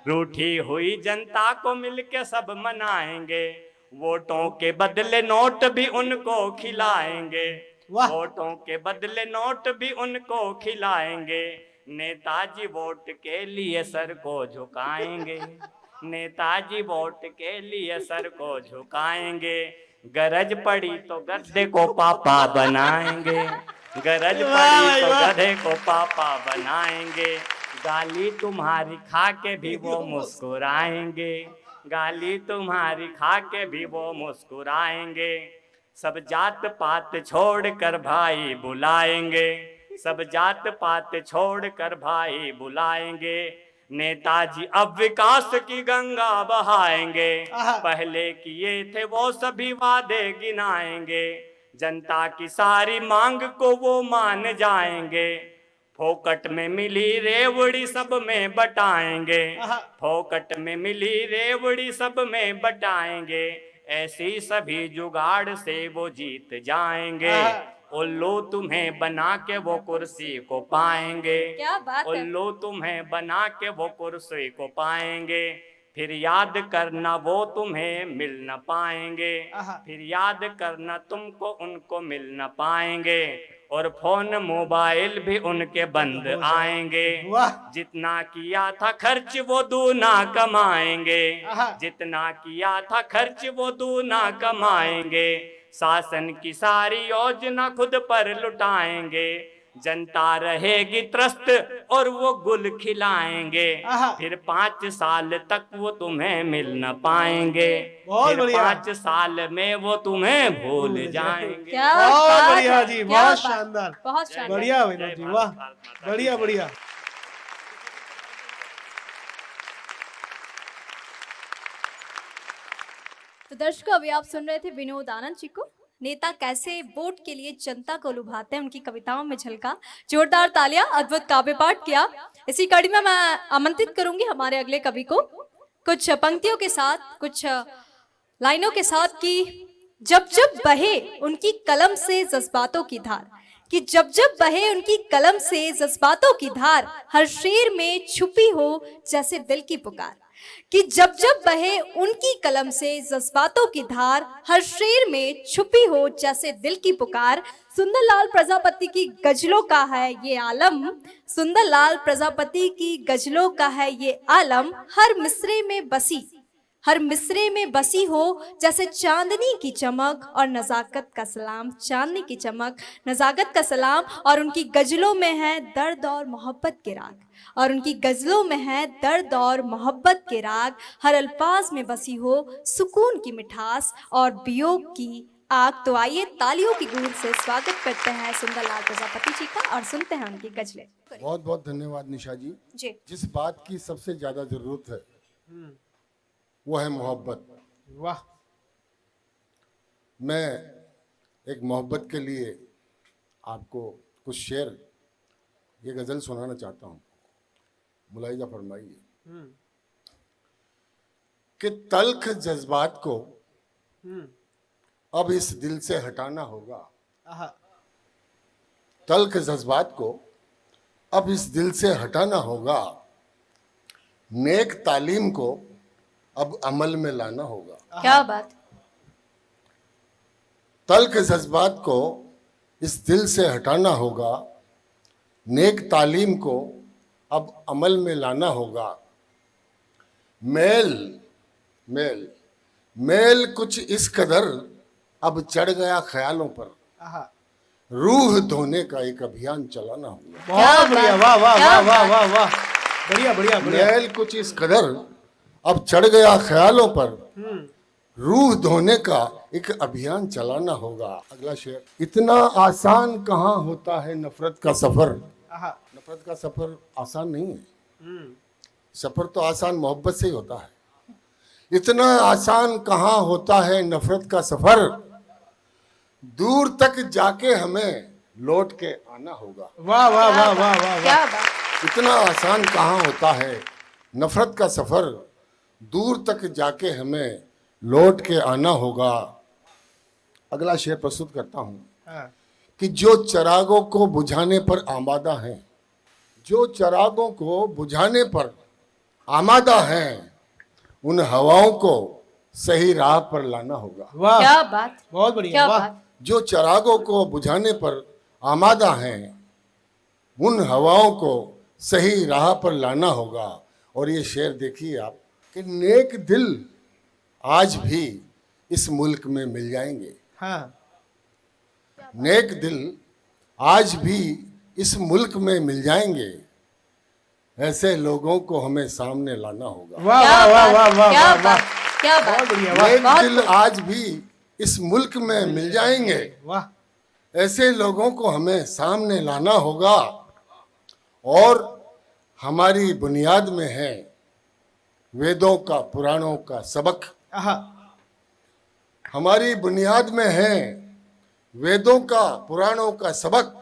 रूठी हुई जनता को मिलके सब मनाएंगे। वोटों के बदले नोट भी उनको खिलाएंगे। वाह। वोटों के बदले नोट भी उनको खिलाएंगे। नेताजी वोट के लिए सर को झुकाएंगे। नेताजी वोट के लिए सर को झुकाएंगे। गरज पड़ी तो गधे को पापा बनाएंगे। गरज पड़ी तो गधे को पापा बनाएंगे। गाली तुम्हारी खा के भी वो मुस्कुराएंगे। गाली तुम्हारी खा के भी वो मुस्कुराएंगे। सब जात पात छोड़ कर भाई बुलाएंगे। सब जात पात छोड़ कर भाई बुलाएंगे। नेताजी अब विकास की गंगा बहाएंगे। पहले किए थे वो सभी वादे गिनाएंगे। जनता की सारी मांग को वो मान जाएंगे। फोकट में मिली रेवड़ी सब में बटाएंगे। फोकट में मिली रेवड़ी सब में बटाएंगे। ऐसी सभी जुगाड़ से वो जीत जाएंगे। उल्लू तुम्हें बना के वो कुर्सी को पाएंगे। क्या बात है। उल्लू तुम्हें बना के वो कुर्सी को पाएंगे। फिर याद करना वो तुम्हें मिल न पाएंगे, फिर याद करना तुमको उनको मिल न पाएंगे, और फोन मोबाइल भी उनके बंद आएंगे। वाह। जितना किया था खर्च वो दूना कमाएंगे, जितना किया था खर्च वो दूना कमाएंगे, शासन की सारी योजना खुद पर लुटाएंगे, जनता रहेगी त्रस्त और वो गुल खिलाएंगे, फिर 5 साल तक वो तुम्हें मिल न पाएंगे, बहुत फिर बढ़िया। 5 साल में वो तुम्हें भूल जाएंगे। क्या बहुत बात बढ़िया है, जी, क्या बहुत बात, शानदार, बहुत शानदार। बढ़िया विनोद जी, वाह, बढ़िया बढ़िया। तो दर्शकों, अभी आप सुन रहे थे विनोद आनंद जी को। नेता कैसे वोट के लिए जनता को लुभाते हैं, उनकी कविताओं में झलका। जोरदार तालियां, अद्भुत काव्य पाठ किया। इसी कड़ी में मैं आमंत्रित करूंगी हमारे अगले कवि को कुछ पंक्तियों के साथ, कुछ लाइनों के साथ कि जब जब बहे उनकी कलम से जज्बातों की धार, कि जब जब बहे उनकी कलम से जज्बातों की धार, हर शेर में छुपी हो जैसे दिल की पुकार, कि जब जब बहे उनकी कलम से जज्बातों की धार, हर शेर में छुपी हो जैसे दिल की पुकार। सुंदरलाल प्रजापति की गजलों का है ये आलम, सुंदरलाल प्रजापति की गजलों का है ये आलम, हर मिसरे में बसी, हर मिसरे में बसी हो जैसे चांदनी की चमक और नजाकत का सलाम, चांदनी की चमक, नजाकत का सलाम। और उनकी गजलों में है दर्द और मोहब्बत के राग, और उनकी गजलों में है दर्द और मोहब्बत के राग, हर अल्फाज में बसी हो सुकून की मिठास और वियोग की आग। तो आइए तालियों की गूंज से स्वागत करते हैं सुंदरलाल प्रजापति जी का और सुनते हैं उनकी गजलें। बहुत बहुत धन्यवाद निशा जी। जी, जिस बात की सबसे ज्यादा जरूरत है वो है मोहब्बत। वाह। मैं एक मोहब्बत के लिए आपको कुछ शेर, ये गजल सुनाना चाहता हूँ, मुलाहिजा फरमाइए। कि तल्ख जज्बात को अब इस दिल से हटाना होगा, तल्ख जज्बात को अब इस दिल से हटाना होगा, नेक तालीम को अब अमल में लाना होगा। क्या बात। तल्ख जज्बात को इस दिल से हटाना होगा, नेक तालीम को अब अमल में लाना होगा। मेल मेल मेल कुछ इस कदर अब चढ़ गया ख्यालों पर, रूह धोने का एक अभियान चलाना होगा। बहुत बढ़िया, वाह वाह क्या वाह वाह वाह वाह, बढ़िया बढ़िया बढ़िया। मेल कुछ इस कदर अब चढ़ गया ख्यालों पर, रूह धोने का एक अभियान चलाना होगा। अगला शेर। इतना आसान कहाँ होता है नफरत का सफर, नफरत का सफर आसान नहीं है, सफर तो आसान मोहब्बत से ही होता है। इतना आसान कहाँ होता है नफरत का सफर, दूर तक जाके हमें लौट के आना होगा। वाह वाह वाह वाह वाह। क्या बात। इतना आसान कहाँ होता है नफरत का सफर, दूर तक जाके हमें लौट के आना होगा। अगला शेर प्रस्तुत करता हूँ कि जो चिरागों को बुझाने पर आमादा हैं, जो चिरागों को बुझाने पर आमादा हैं, उन हवाओं को सही राह पर लाना होगा। वाह, क्या बात। बहुत बढ़िया, क्या वाह। बात। जो चिरागों को बुझाने पर आमादा हैं, उन हवाओं को सही राह पर लाना होगा। और ये शेर देखिए आप कि नेक दिल आज भी इस मुल्क में मिल जाएंगे, हाँ, नेक दिल आज भी इस मुल्क में मिल जाएंगे, ऐसे लोगों को हमें सामने लाना होगा। वाह क्या वाह वाह बात, वाह क्या वाह वाह, बात, क्या बात। बहुत बढ़िया, वाह नेक बहुत दिल आज भी इस मुल्क में मिल जाएंगे, वाह। ऐसे लोगों को हमें सामने लाना होगा। और हमारी बुनियाद में है वेदों का पुराणों का सबक, हमारी बुनियाद में है वेदों का पुराणों का सबक,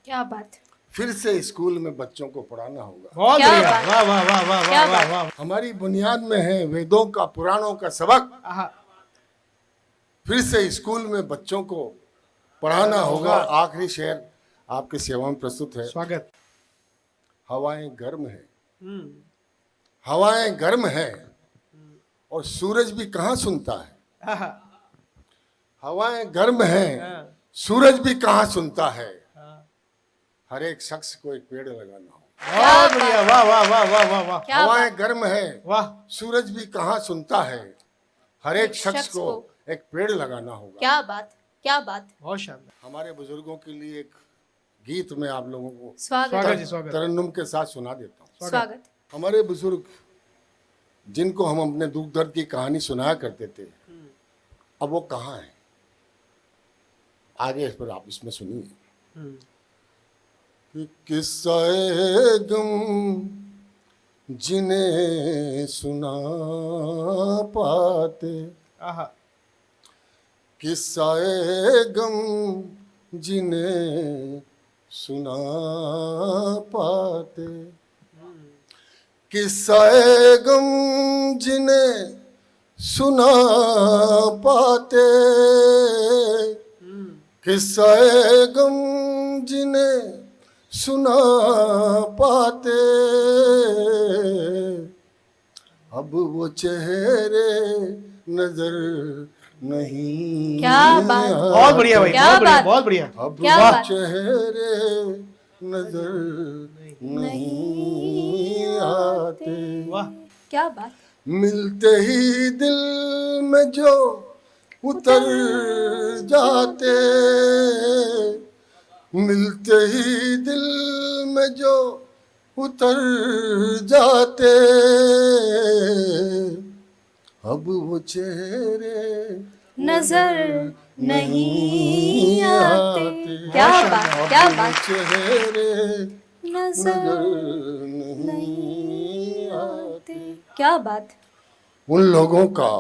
क्या बात। फिर से स्कूल में बच्चों को पढ़ाना होगा। बहुत क्या बढ़िया, बात। वाह वाह वाह वाह क्या वाह वाह बात। वाह। हमारी बुनियाद में है वेदों का पुराणों का सबक, फिर से स्कूल में बच्चों को पढ़ाना होगा। आखिरी शेर आपकी सेवा में प्रस्तुत है। स्वागत। हवाएं गर्म है, हवाएं गर्म है, और सूरज भी कहाँ सुनता है। आहा, हवाएं गर्म हैं, सूरज भी कहाँ सुनता है। हर एक शख्स को एक पेड़ लगाना हो। बहुत बढ़िया, वाह वाह वाह वाह वाह वाह क्या बात। हवाएं गर्म है, वाह, सूरज भी कहाँ सुनता है। हर एक शख्स को एक पेड़ लगाना होगा। क्या बात, क्या बात। बहुत शानदार। हमारे बुजुर्गों के लिए एक गीत मैं आप लोगों को स्वागत स्वागत जी, स्वागत। तरन्नुम के साथ सुना देता हूँ। स्वागत। हमारे बुजुर्ग जिनको हम अपने दुख दर्द की कहानी सुनाया करते थे, अब वो कहाँ हैं। आगे इस पर आप इसमें सुनिए कि किस्सा-ए गम जिन्हें सुना पाते, आहा, किस्सा-ए गम जिन्हें सुना पाते, किस्सा-ए गम जिन्हें सुना पाते, किस्सा-ए गम जिन्हें सुना पाते, अब वो चेहरे नजर नहीं क्या बात। आते। बहुत बढ़िया भाई, क्या बहुत बढ़िया, बात। बहुत बढ़िया। अब क्या वो बात। चेहरे नजर नहीं आते। वाह, क्या बात। मिलते ही दिल में जो उतर जाते, मिलते ही दिल में जो उतर जाते, अब वो चेहरे नजर नहीं आते। क्या बात, क्या अब वो बात। चेहरे नजर नहीं आते। क्या बात। उन लोगों का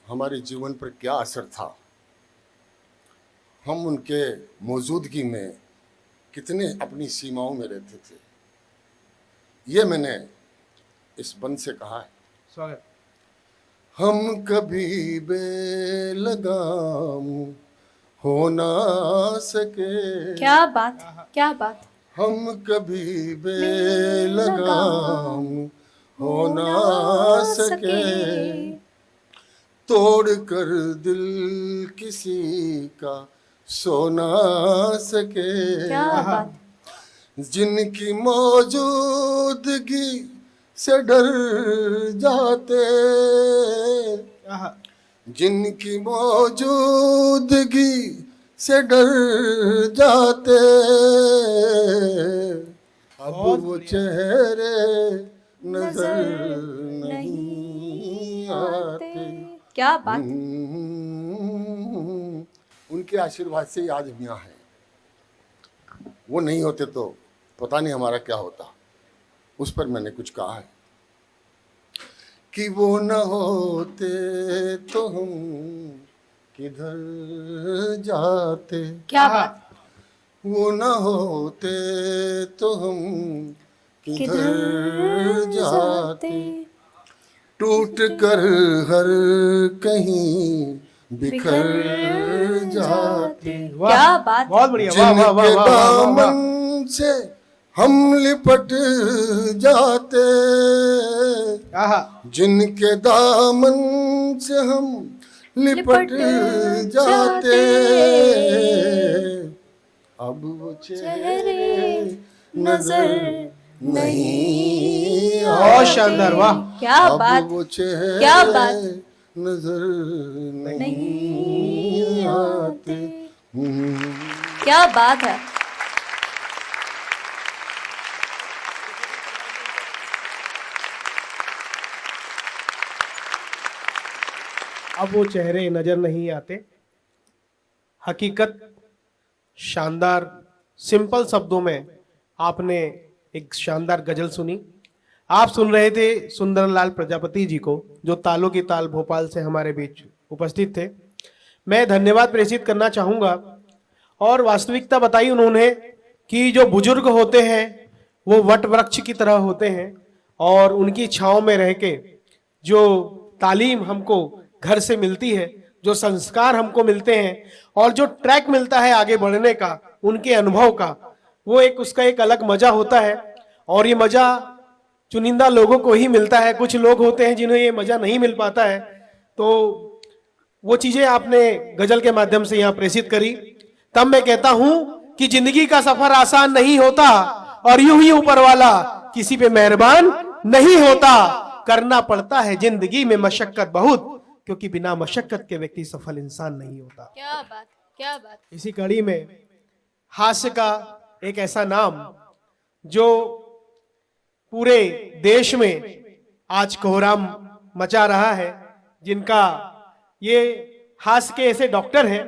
हमारे जीवन पर क्या असर था, हम उनके मौजूदगी में कितने अपनी सीमाओं में रहते थे, ये मैंने इस बंद से कहा है। स्वागत। हम कभी बेलगाम हो ना सके, क्या बात, क्या बात। हम कभी बेलगाम हो ना सके, तोड़ कर दिल किसी का सो ना सके, क्या बात। जिनकी मौजूदगी से डर जाते, आहा, जिनकी मौजूदगी से डर जाते, अब वो चेहरे नजर नहीं आते। क्या बात। उनके आशीर्वाद से ही आज हम यहाँ हैं। वो नहीं होते तो पता नहीं हमारा क्या होता। उस पर मैंने कुछ कहा है कि वो न होते तो हम किधर जाते, क्या बात। वो न होते तो हम किधर किधर जाते, जाते, टूट कर हर कहीं बिखर जाते, वाह, क्या बात। बहुत बढ़िया, वाह वाह वाह जिनके वाह वाह वाह, वाह। दामन से हम लिपट जाते, आहा, जिनके दामन से हम लिपट जाते, अब वो चेहरे नजर नहीं बहुत आते, शानदार, वाह। क्या अब बात। वो चेहरे क्या बात। नजर नहीं आते। क्या बात है। अब वो चेहरे नजर नहीं आते। हकीकत शानदार सिंपल शब्दों में आपने एक शानदार गजल सुनी। आप सुन रहे थे सुंदरलाल प्रजापति जी को, जो तालों की ताल भोपाल से हमारे बीच उपस्थित थे। मैं धन्यवाद प्रेषित करना चाहूँगा और वास्तविकता बताई उन्होंने कि जो बुजुर्ग होते हैं वो वट वृक्ष की तरह होते हैं और उनकी छाँव में रह के जो तालीम हमको घर से मिलती है, जो संस्कार हमको मिलते हैं और जो ट्रैक मिलता है आगे बढ़ने का, उनके अनुभव का, वो एक उसका एक अलग मजा होता है। और ये मजा चुनिंदा लोगों को ही मिलता है। कुछ लोग होते हैं जिन्हें ये मजा नहीं मिल पाता है। तो वो चीजें आपने गजल के माध्यम से यहाँ प्रेषित करी। तब मैं कहता हूं कि जिंदगी का सफर आसान नहीं होता और यूं ही ऊपर वाला किसी पे मेहरबान नहीं होता। करना पड़ता है जिंदगी में मशक्कत बहुत, क्योंकि बिना मशक्कत के व्यक्ति सफल इंसान नहीं होता। क्या बात, क्या बात। इसी कड़ी में हास्य का एक ऐसा नाम जो पूरे देश में आज कोहराम मचा रहा है, जिनका ये हास्य के ऐसे डॉक्टर हैं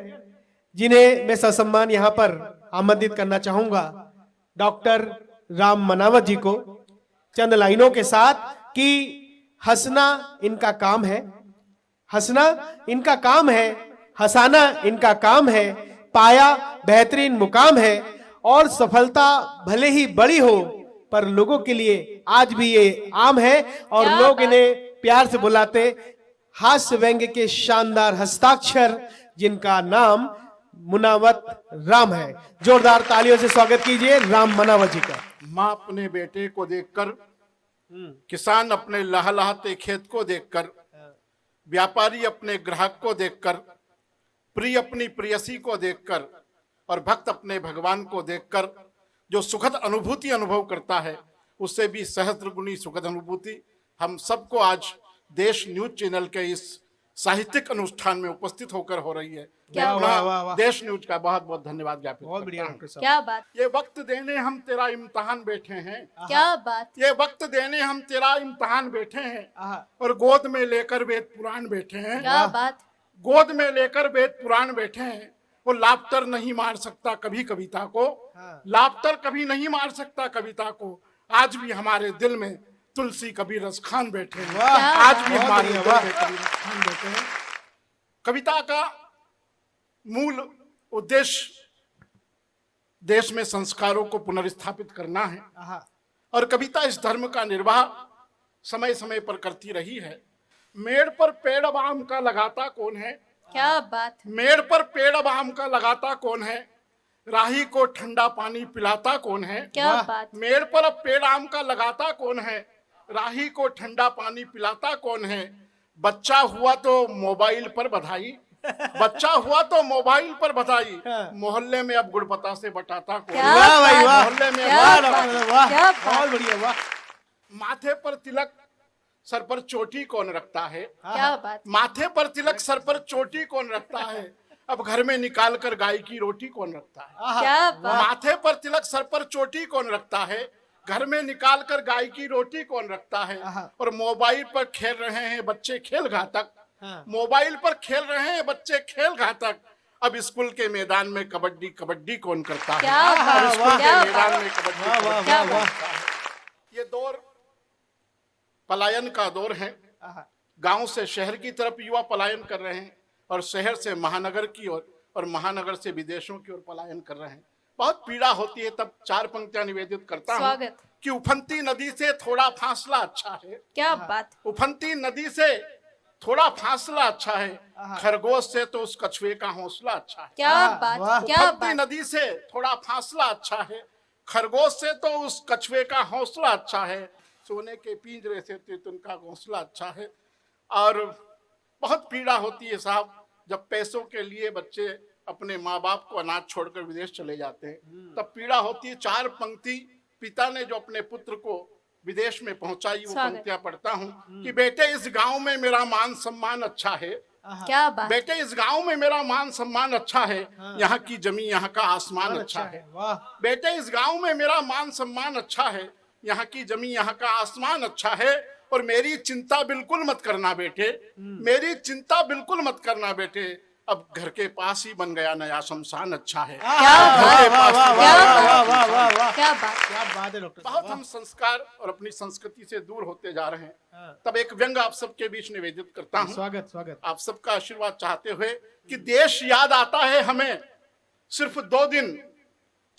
जिन्हें मैं ससम्मान यहां पर आमंत्रित करना चाहूंगा, डॉक्टर राम मनावत जी को, चंद लाइनों के साथ कि हंसना इनका काम है, हंसना इनका काम है, हंसाना इनका काम है, पाया बेहतरीन मुकाम है और सफलता भले ही बड़ी हो पर लोगों के लिए आज भी ये आम है और क्या लोग बात। इन्हें प्यार से बुलाते हास्य व्यंग्य के शानदार हस्ताक्षर, जिनका नाम मुनावत राम है। जोरदार तालियों से स्वागत कीजिए राम मनावत जी का। माँ अपने बेटे को देखकर, किसान अपने लहलहाते खेत को देखकर, व्यापारी अपने ग्राहक को देखकर, प्रिय अपनी प्रियसी को देखकर और भक्त अपने भगवान को देखकर जो सुखद अनुभूति अनुभव करता है, उससे भी सहस्त्र गुनी सुखद अनुभूति हम सबको आज देश न्यूज चैनल के इस साहित्यिक अनुष्ठान में उपस्थित होकर हो रही है। क्या मैं वाह, वाह, वाह। देश न्यूज का बहुत बहुत धन्यवाद ज्ञापित बहुत करता बढ़िया हूं। डॉक्टर साहब। क्या बात, ये वक्त देने हम तेरा इम्तहान बैठे हैं, क्या बात। ये वक्त देने हम तेरा इम्तहान बैठे हैं आहा, और गोद में लेकर वेद पुराण बैठे हैं, क्या बात, गोद में लेकर वेद पुराण बैठे हैं। वो लाफ्टर नहीं मार सकता कभी कविता को, लाफ्टर कभी नहीं मार सकता कविता को। आज भी हमारे दिल में तुलसी कबीर रस खान बैठे हैं, वाह, आज भी बहुत हमारे बढ़िया, दिल वाह। में कबीर रस खान बैठे हैं। कविता का मूल उद्देश्य देश में संस्कारों को पुनर्स्थापित करना है आहा, और कविता इस धर्म का निर्वाह समय समय पर करती रही है। मेड़ पर पेड़ अब आम का लगाता कौन है, क्या बात, मेड़ पर पेड़ अब आम का लगाता कौन है, राही को ठंडा पानी पिलाता कौन है। क्या बात, मेड़ पर अब पेड़ आम का लगाता कौन है, राही को ठंडा पानी पिलाता कौन है। बच्चा हुआ तो मोबाइल पर बधाई, बच्चा हुआ तो मोबाइल पर बधाई, मोहल्ले में अब गुड़पता से बटाता कौन क्या है। वाह भाई, वाह। मोहल्ले में क्या अब बात, वाह, क्या बात। बहुत बढ़िया, वाह। माथे पर तिलक सर पर चोटी कौन रखता है, क्या बात, माथे पर तिलक सर पर चोटी कौन रखता है। अब घर में निकाल कर गाय की रोटी कौन रखता है। क्या बात, माथे पर तिलक सर पर चोटी कौन रखता है, घर में निकाल कर गाय की रोटी कौन रखता है। और मोबाइल पर खेल रहे हैं बच्चे खेल घातक, मोबाइल पर खेल रहे हैं बच्चे खेल घातक। अब स्कूल के मैदान में कबड्डी कबड्डी कौन करता है, क्या अब बात, स्कूल के क्या मैदान बात। में कबड्डी वाह, वाह, कबड्डी वाह, कौन वाह। करता है। ये दौर पलायन का दौर है। गांव से शहर की तरफ युवा पलायन कर रहे हैं और शहर से महानगर की ओर और महानगर से विदेशों की ओर पलायन कर रहे हैं। बहुत पीड़ा होती है। तब चार पंक्तियां निवेदित करता हूं स्वागत। कि उफनती नदी से थोड़ा फासला अच्छा है, क्या बात, उफनती नदी से थोड़ा फासला अच्छा है, खरगोश से तो उस कछुए का हौसला अच्छा है। क्या बात, वाह। क्या उफनती बात, नदी से थोड़ा फासला अच्छा है, खरगोश से तो उस कछुए का हौसला अच्छा है, सोने के पिंजरे से तो उनका घोंसला अच्छा है। और बहुत पीड़ा होती है साहब जब पैसों के लिए बच्चे अपने माँ बाप को अनाथ छोड़कर विदेश चले जाते हैं, तब पीड़ा होती है। चार पंक्ति पिता ने जो अपने पुत्र को विदेश में पहुंचाई, वो स्वागत। पंक्तियां पढ़ता हूं कि बेटे इस गांव में मेरा मान सम्मान अच्छा है, क्या बात, बेटे इस गांव में मेरा मान सम्मान अच्छा है, यहाँ की जमीन यहाँ का आसमान अच्छा है। वाह, बेटे इस गांव में मेरा मान सम्मान अच्छा है, यहाँ की जमीन यहाँ का आसमान अच्छा है। और मेरी चिंता बिल्कुल मत करना बेटे, मेरी चिंता बिल्कुल मत करना बेटे, अब घर के पास ही बन गया नया शमशान अच्छा है। क्या घर के बात, पास ही क्या बन गया बात, नया वाह, वाह, शमशान। वाह। क्या बात, क्या बात है डॉक्टर बहुत साहब, हम संस्कार और अपनी संस्कृति से दूर होते जा रहे हैं। हाँ। तब एक व्यंग आप सबके बीच निवेदित करता हूँ, स्वागत स्वागत। आप सबका आशीर्वाद चाहते हुए कि देश याद आता है हमें सिर्फ 2 दिन,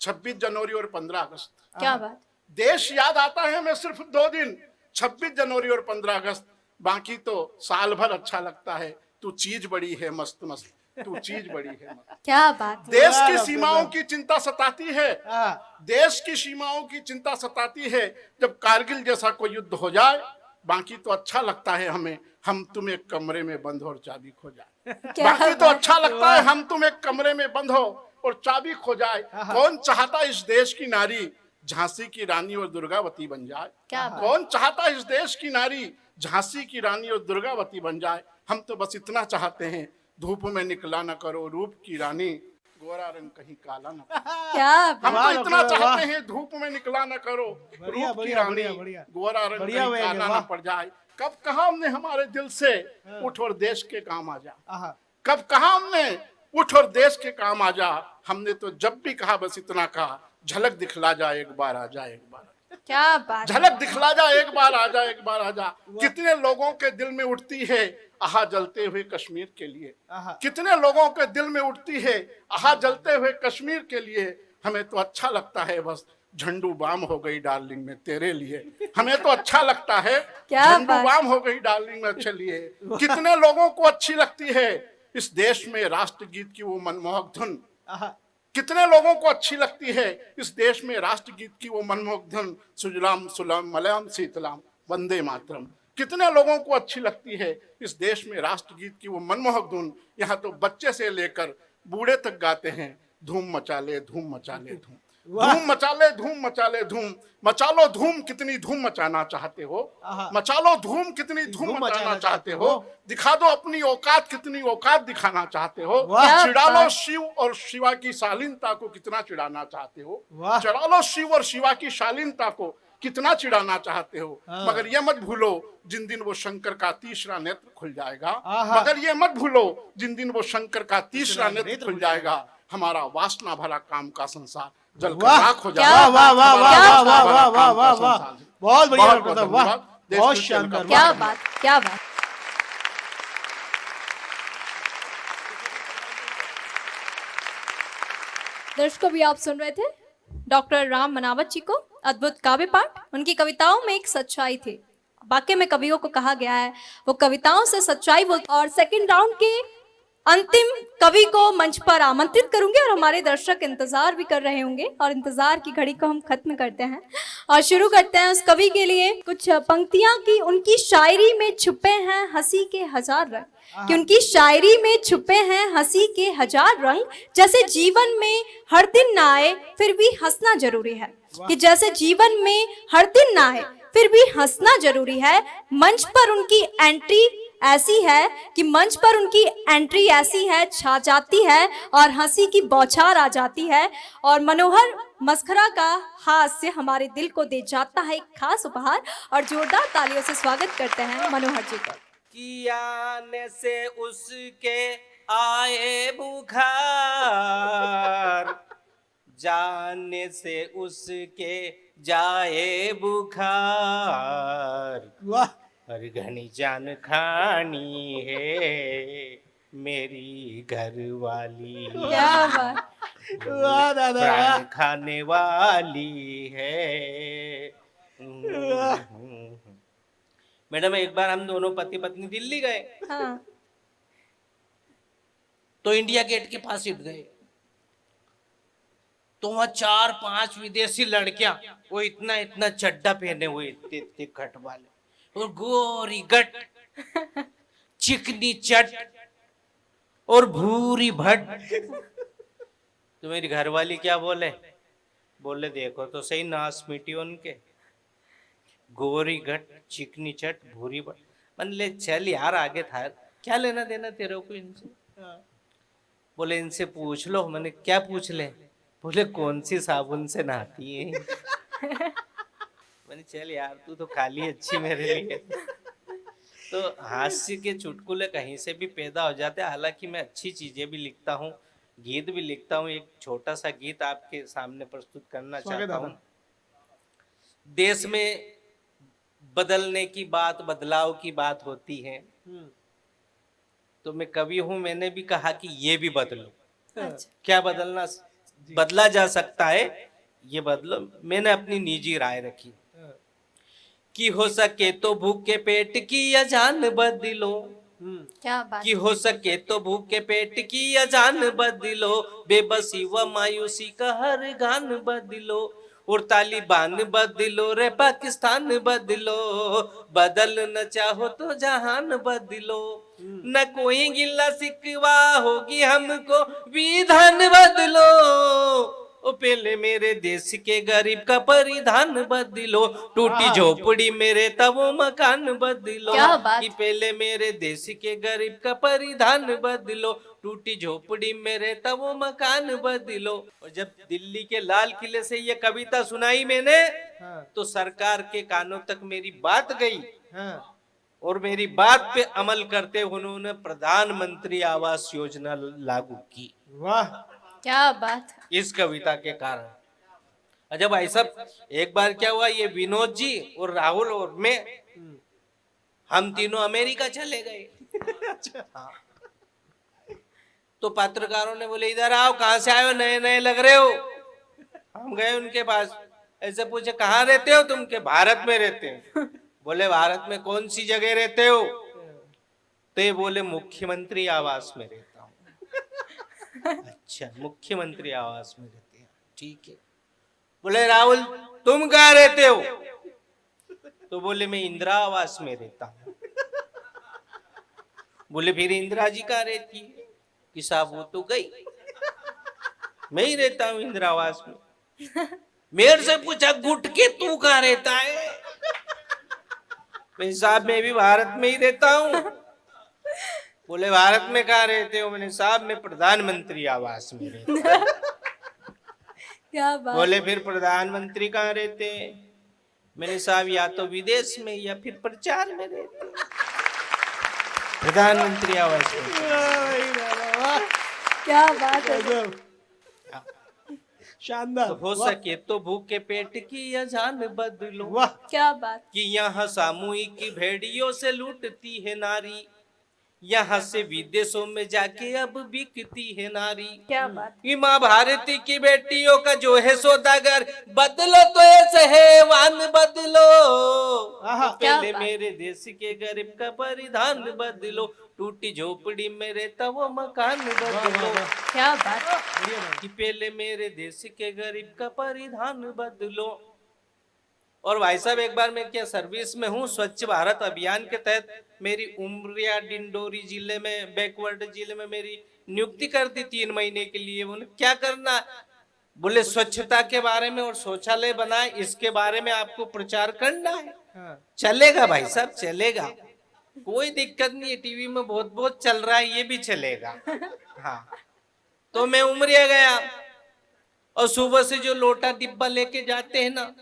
26 जनवरी और 15 अगस्त। क्या बात, देश याद आता है हमें सिर्फ 2 दिन, 26 जनवरी और 15 अगस्त। बाकी तो साल भर अच्छा लगता है। तू चीज बड़ी है मस्त मस्त, तू चीज बड़ी है मस्त। क्या बात, देश की सीमाओं की चिंता सताती है, हाँ, देश की सीमाओं की चिंता सताती है। जब कारगिल जैसा कोई युद्ध हो जाए, बाकी तो अच्छा लगता है हमें। हम तुम एक कमरे में बंद हो और चाबी खो जाए। क्या बाकी तो बात- अच्छा लगता है हम तुम एक कमरे में बंद हो और चाबी खो जाए। कौन चाहता इस देश की नारी झांसी की रानी और दुर्गावती बन जाए? क्या बात- कौन चाहता इस देश की नारी झांसी की रानी और दुर्गावती बन जाए? हम तो बस इतना चाहते हैं, धूप में निकला न करो रूप की रानी, गोरा रंग कहीं काला न करो। क्या हम बात- तो इतना चाहते हैं, धूप में निकला न करो बढ़िया, रूप की बढ़िया, रानी, बढ़िया, बढ़िया। गोरा रंग बढ़िया कहीं हुए काला वाह। न पड़ जाए। कब कहा हमने हमारे दिल से उठ और देश के काम आ जा? आहा, कब कहा हमने उठ और देश के काम आ जा? हमने तो जब भी कहा बस इतना कहा, झलक दिखला जा एक बार आ जा, एक बार क्या बात- झलक दिखला जा एक बार आ जा, एक बार आ जा। कितने लोगों के दिल में उठती है आहा जलते हुए कश्मीर के लिए, आहा। कितने लोगों के दिल में उठती है आहा जलते हुए कश्मीर के लिए। हमें तो अच्छा लगता है बस झंडू बाम हो गई डार्लिंग में तेरे लिए। हमें तो अच्छा लगता है क्या झंडू बात- बाम हो गई डार्लिंग में अच्छे लिए। कितने लोगों को अच्छी लगती है इस देश में राष्ट्रगीत की वो मनमोहक धुन, आहा, कितने लोगों को अच्छी लगती है इस देश में राष्ट्रगीत की वो मनमोहक धुन, सुजलाम सुलम मलयाम शीतलाम वंदे मातरम। कितने लोगों को अच्छी लगती है इस देश में राष्ट्रगीत की वो मनमोहक धुन। यहाँ तो बच्चे से लेकर बूढ़े तक गाते हैं, धूम मचा ले धूम मचा ले धूम, धूम मचा ले धूम मचा ले धूम। मचा लो धूम कितनी धूम मचाना चाहते हो, मचा लो धूम कितनी धूम मचाना चाहते हो। दिखा दो अपनी औकात कितनी औकात दिखाना चाहते हो। वाह। चिढ़ा लो शिव और शिवा की शालीनता को कितना चिढ़ाना चाहते हो। वाह। चिढ़ा लो शिव और शिवा की शालीनता को कितना चिढ़ाना चाहते हो। मगर ये मत भूलो जिन दिन वो शंकर का तीसरा नेत्र खुल जाएगा, आहा। मगर ये मत भूलो जिन दिन वो शंकर का तीसरा नेत्र खुल जाएगा, हमारा वासना भरा काम का संसार जलकर वाह। राख हो क्या जाएगा। वाह वाह वाह क्या वाह वाह बात- वाह वाह वाह वाह, संसार। बहुत बढ़िया बहुत डॉक्टर बहुत साहब, वाह, धन्यवाद। देश बहुत के चैनल का शानदार। क्या बहुत बात क्या बात। दर्शकों भी आप सुन रहे थे डॉक्टर राम मनावत जी को, अद्भुत काव्य पाठ। उनकी कविताओं में एक सच्चाई थी। वाकई में कवियों को कहा गया है वो कविताओं से सच्चाई बोलते। और सेकंड राउंड के अंतिम कवि को मंच पर आमंत्रित करूंगे और हमारे दर्शक इंतजार भी कर रहे होंगे और इंतजार की घड़ी को हम खत्म करते हैं और शुरू करते हैं उस कवि के लिए कुछ पंक्तियां की उनकी शायरी में छुपे हैं हंसी के हजार रंग, कि उनकी शायरी में छुपे हैं हंसी के हजार रंग। जैसे जीवन में हर दिन ना आए फिर भी हंसना जरूरी है, कि जैसे जीवन में हर दिन ना आए फिर भी हंसना जरूरी है। मंच पर उनकी एंट्री ऐसी है कि मंच पर उनकी एंट्री ऐसी है छा जाती है और हंसी की बौछार आ जाती है और मनोहर मस्खरा का हास्य हमारे दिल को दे जाता है एक खास उपहार। और जोरदार तालियों से स्वागत करते हैं मनोहर जी को। कि आने से उसके आए बुखार, जाने से उसके जाए बुखार, वाह, हर घनी जान खानी है मेरी घरवाली, क्या बात। वाह दादा, वाह। प्राण खाने वाली है। मैडम एक बार हम दोनों पति पत्नी दिल्ली गए हाँ तो इंडिया गेट के पास इट गए तो वहां 4-5 विदेशी लड़कियां, वो इतना इतना चड्डा पहने हुए, इतने इतने कट वाले और गोरी गट, चिकनी चट और भूरी भट। तो मेरी घरवाली क्या बोले, बोले देखो तो सही नास मिटी उनके, गोरी गट चिकनी चट भूरी भट। मन ले चल यार आगे था, क्या लेना देना तेरे को इनसे। बोले इनसे पूछ लो। मैंने क्या पूछ ले, बोले कौन सी साबुन से नहाती है। मैंने चल यार तू तो काली अच्छी मेरे लिए। तो हास्य के चुटकुले कहीं से भी पैदा हो जाते हैं। हालांकि मैं अच्छी चीजें भी लिखता हूँ, गीत भी लिखता हूँ। एक छोटा सा गीत आपके सामने प्रस्तुत करना चाहता हूँ। देश में बदलने की बात, बदलाव की बात होती है तो मैं कवि हूं, मैंने भी कहा कि ये भी बदलो। क्या बदलना बदला जा सकता है ये बदलो। मैंने अपनी निजी राय रखी कि हो सके तो भूखे पेट की अजान बदलो, क्या बात। कि हो सके तो भूखे पेट की अजान बदलो, बेबसी व मायूसी का हर गान बदलो। और तालिबान बदलो रे पाकिस्तान बदलो, बदल न चाहो तो जहान बदलो, न कोई गिल्ला सिकवा होगी हमको, विधान बदलो। ओ पहले मेरे देश के गरीब का परिधान बदलो, टूटी झोपड़ी मेरे तब वो मकान बदलो। क्या बात। कि पहले मेरे देश के गरीब का परिधान बदलो, टूटी झोपड़ी मेरे तब वो मकान बदलो। और जब दिल्ली के लाल किले से ये कविता सुनाई मैंने, तो सरकार के कानों तक मेरी बात गई, और मेरी बात पे अमल करते उन्होंने प्रधानमंत्री आवास योजना लागू की। वाह, क्या बात है। इस कविता के कारण। अच्छा भाई साहब, एक बार क्या हुआ, ये विनोद जी और राहुल और मैं, हम तीनों अमेरिका चले गए। हाँ। तो पत्रकारों ने बोले इधर आओ, कहाँ से आए हो, नए नए लग रहे हो। हम गए उनके पास, ऐसे पूछे कहाँ रहते हो तुम, के भारत में रहते हैं। बोले भारत में कौन सी जगह रहते हो, तो ये बोले मुख्यमंत्री आवास में रहता हूँ। अच्छा, मुख्यमंत्री आवास में रहते हैं, ठीक है। बोले राहुल तुम कहाँ रहते हो, तो बोले मैं इंदिरा आवास में रहता हूँ। बोले फिर इंदिरा जी कहाँ रहती है, कि साहब वो तो गई, मैं ही रहता हूँ इंदिरा आवास में। मेरे से पूछा गुट के तू कहाँ रहता है, मैं साहब मैं भी भारत में ही रहता हूँ। बोले भारत में कहाँ रहते हो, मैंने साहब मैं प्रधानमंत्री आवास में रहता हूँ। क्या बात। बोले फिर प्रधानमंत्री कहाँ रहते हैं, मैंने साहब या तो विदेश में या फिर प्रचार में रहते हैं। प्रधानमंत्री आवास में। क्या बात है। गजब, शानदार। तो हो वाह, सके तो भूखे पेट की अजान बदलो। वाह, क्या बात। कि यहाँ सामूहिक भेड़ियों से लूटती है नारी, यहाँ से विदेशों में जाके अब बिकती है नारी। क्या बात। कि माँ भारती की बेटियों का जो है सौदागर, बदलो तो ऐसे है वान बदलो। आहा। पहले क्या बात। मेरे देश के गरीब का परिधान बदलो, टूटी झोपड़ी में रहता वो मकान बदलो। क्या बात। कि पहले मेरे देश के गरीब का परिधान बदलो। और भाई साहब एक बार मैं क्या सर्विस में हूँ, स्वच्छ भारत अभियान के तहत मेरी उमरिया डिंडोरी जिले में, बैकवर्ड जिले में मेरी नियुक्ति कर दी 3 महीने के लिए। बोले क्या करना, बोले स्वच्छता के बारे में और शौचालय बनाए इसके बारे में आपको प्रचार करना है। चलेगा भाई साहब, चलेगा, कोई दिक्कत नहीं है, टीवी में बहुत बहुत चल रहा है, ये भी चलेगा। हाँ, तो मैं उमरिया गया, और सुबह से जो लोटा डिब्बा लेके जाते हैं ना,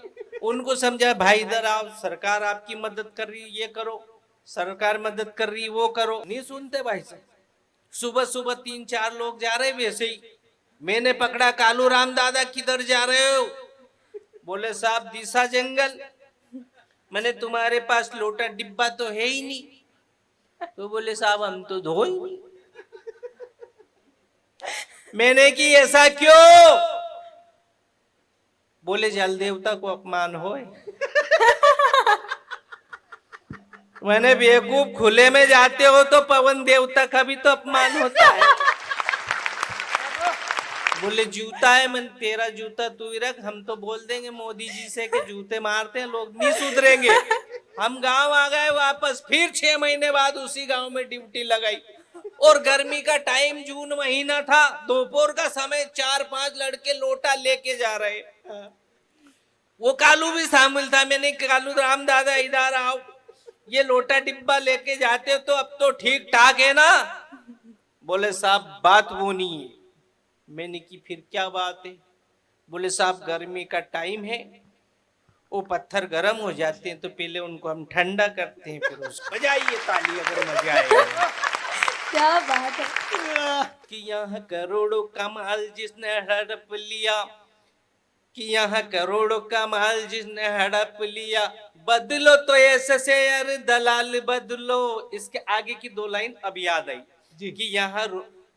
उनको समझा भाई इधर आओ, सरकार आपकी मदद कर रही, ये करो, सरकार मदद कर रही, वो करो। नहीं सुनते भाई साहब। सुबह सुबह 3-4 लोग जा रहे वैसे ही, मैंने पकड़ा, कालू राम दादा किधर जा रहे हो, बोले साहब दिशा जंगल। मैंने तुम्हारे पास लोटा डिब्बा तो है ही नहीं, तो बोले साहब हम तो धो ही नहीं। मैंने कि ऐसा क्यों, बोले जल देवता को अपमान होए। मैंने बेवकूफ, खुले में जाते हो तो पवन देवता का भी तो अपमान होता है। बोले जूता है, मन तेरा जूता तू ही रख, हम तो बोल देंगे मोदी जी से कि जूते मारते हैं लोग, नहीं सुधरेंगे। हम गांव आ गए वापस, फिर 6 महीने बाद उसी गांव में ड्यूटी लगाई, और गर्मी का टाइम जून महीना था, दोपहर का समय, 4-5 लड़के लोटा लेके जा रहे, वो कालू भी शामिल था। मैंने कालू राम दादा इधर आओ, ये लोटा डिब्बा लेके जाते हो तो अब तो ठीक ठाक है ना, बोले साहब बात वो नहीं है। मैंने की फिर क्या बात है, बोले साहब गर्मी का टाइम है, वो पत्थर गर्म हो जाते हैं तो पहले उनको हम ठंडा करते हैं, फिर उसको बजाइए ताली अगर मजा आएगा। क्या बात है। कि यहाँ करोड़ों का माल जिसने हड़प लिया, कि यहाँ करोड़ों का माल जिसने हड़प लिया, बदलो तो ऐसे से यार दलाल बदलो। इसके आगे की 2 लाइन अब याद आई जी। कि यहाँ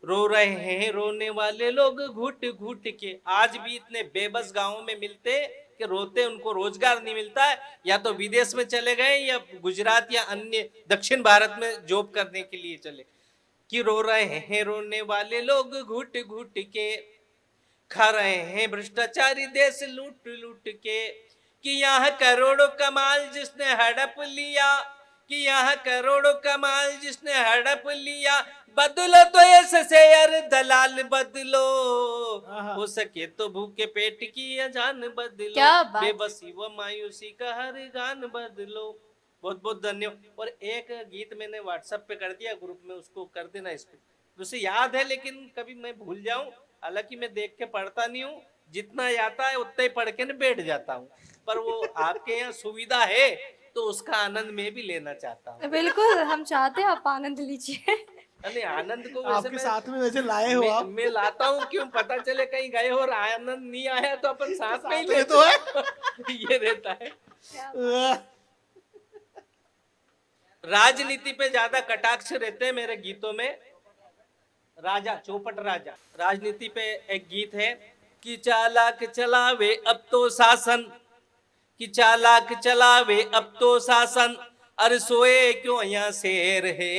रो रहे हैं रोने वाले लोग घुट घुट के, आज भी इतने बेबस गांवों में मिलते कि रोते, उनको रोजगार नहीं मिलता है, या तो विदेश में चले गए या गुजरात या अन्य दक्षिण भारत में जॉब करने के लिए चले। कि रो रहे हैं रोने वाले लोग घुट घुट के, खा रहे हैं भ्रष्टाचारी देश लूट लूट के, कि यहाँ करोड़ों कमाल जिसने हड़प लिया, कि यहाँ करोड़ों कमाल जिसने हड़प लिया, बदलो तो ऐसे शेयर दलाल बदलो, हो सके तो भूखे पेट की अजान बदलो, क्या बात। बेबसी व मायूसी का हर गान बदलो। बहुत बहुत धन्यवाद। और एक गीत मैंने व्हाट्सएप पे कर दिया ग्रुप में, उसको कर देना इस पे, उसे याद है लेकिन कभी मैं भूल जाऊं, हालांकि मैं देख के पढ़ता नहीं हूँ, जितना आता है उतना ही पढ़ के न बैठ जाता हूँ, पर वो आपके यहाँ सुविधा है तो उसका आनंद मैं भी लेना चाहता हूँ। बिल्कुल, हम चाहते हैं आप आनंद लीजिए। अरे आनंद को वैसे आपके साथ में वैसे लाए हो आप। मैं लाता हूँ, क्यों पता चले कहीं गए और आनंद नहीं आया तो अपन साथ में ही ये लेते तो है। ये रहता है। राजनीति पे ज्यादा कटाक्ष रहते हैं मेरे गीतों में। राजा, चौपट राजा, राजनीति पे एक गीत है कि चालाक चलावे अब तो शासन, कि चालाक चलावे अब तो शासन, अरे सोए क्यों यहाँ शेर है,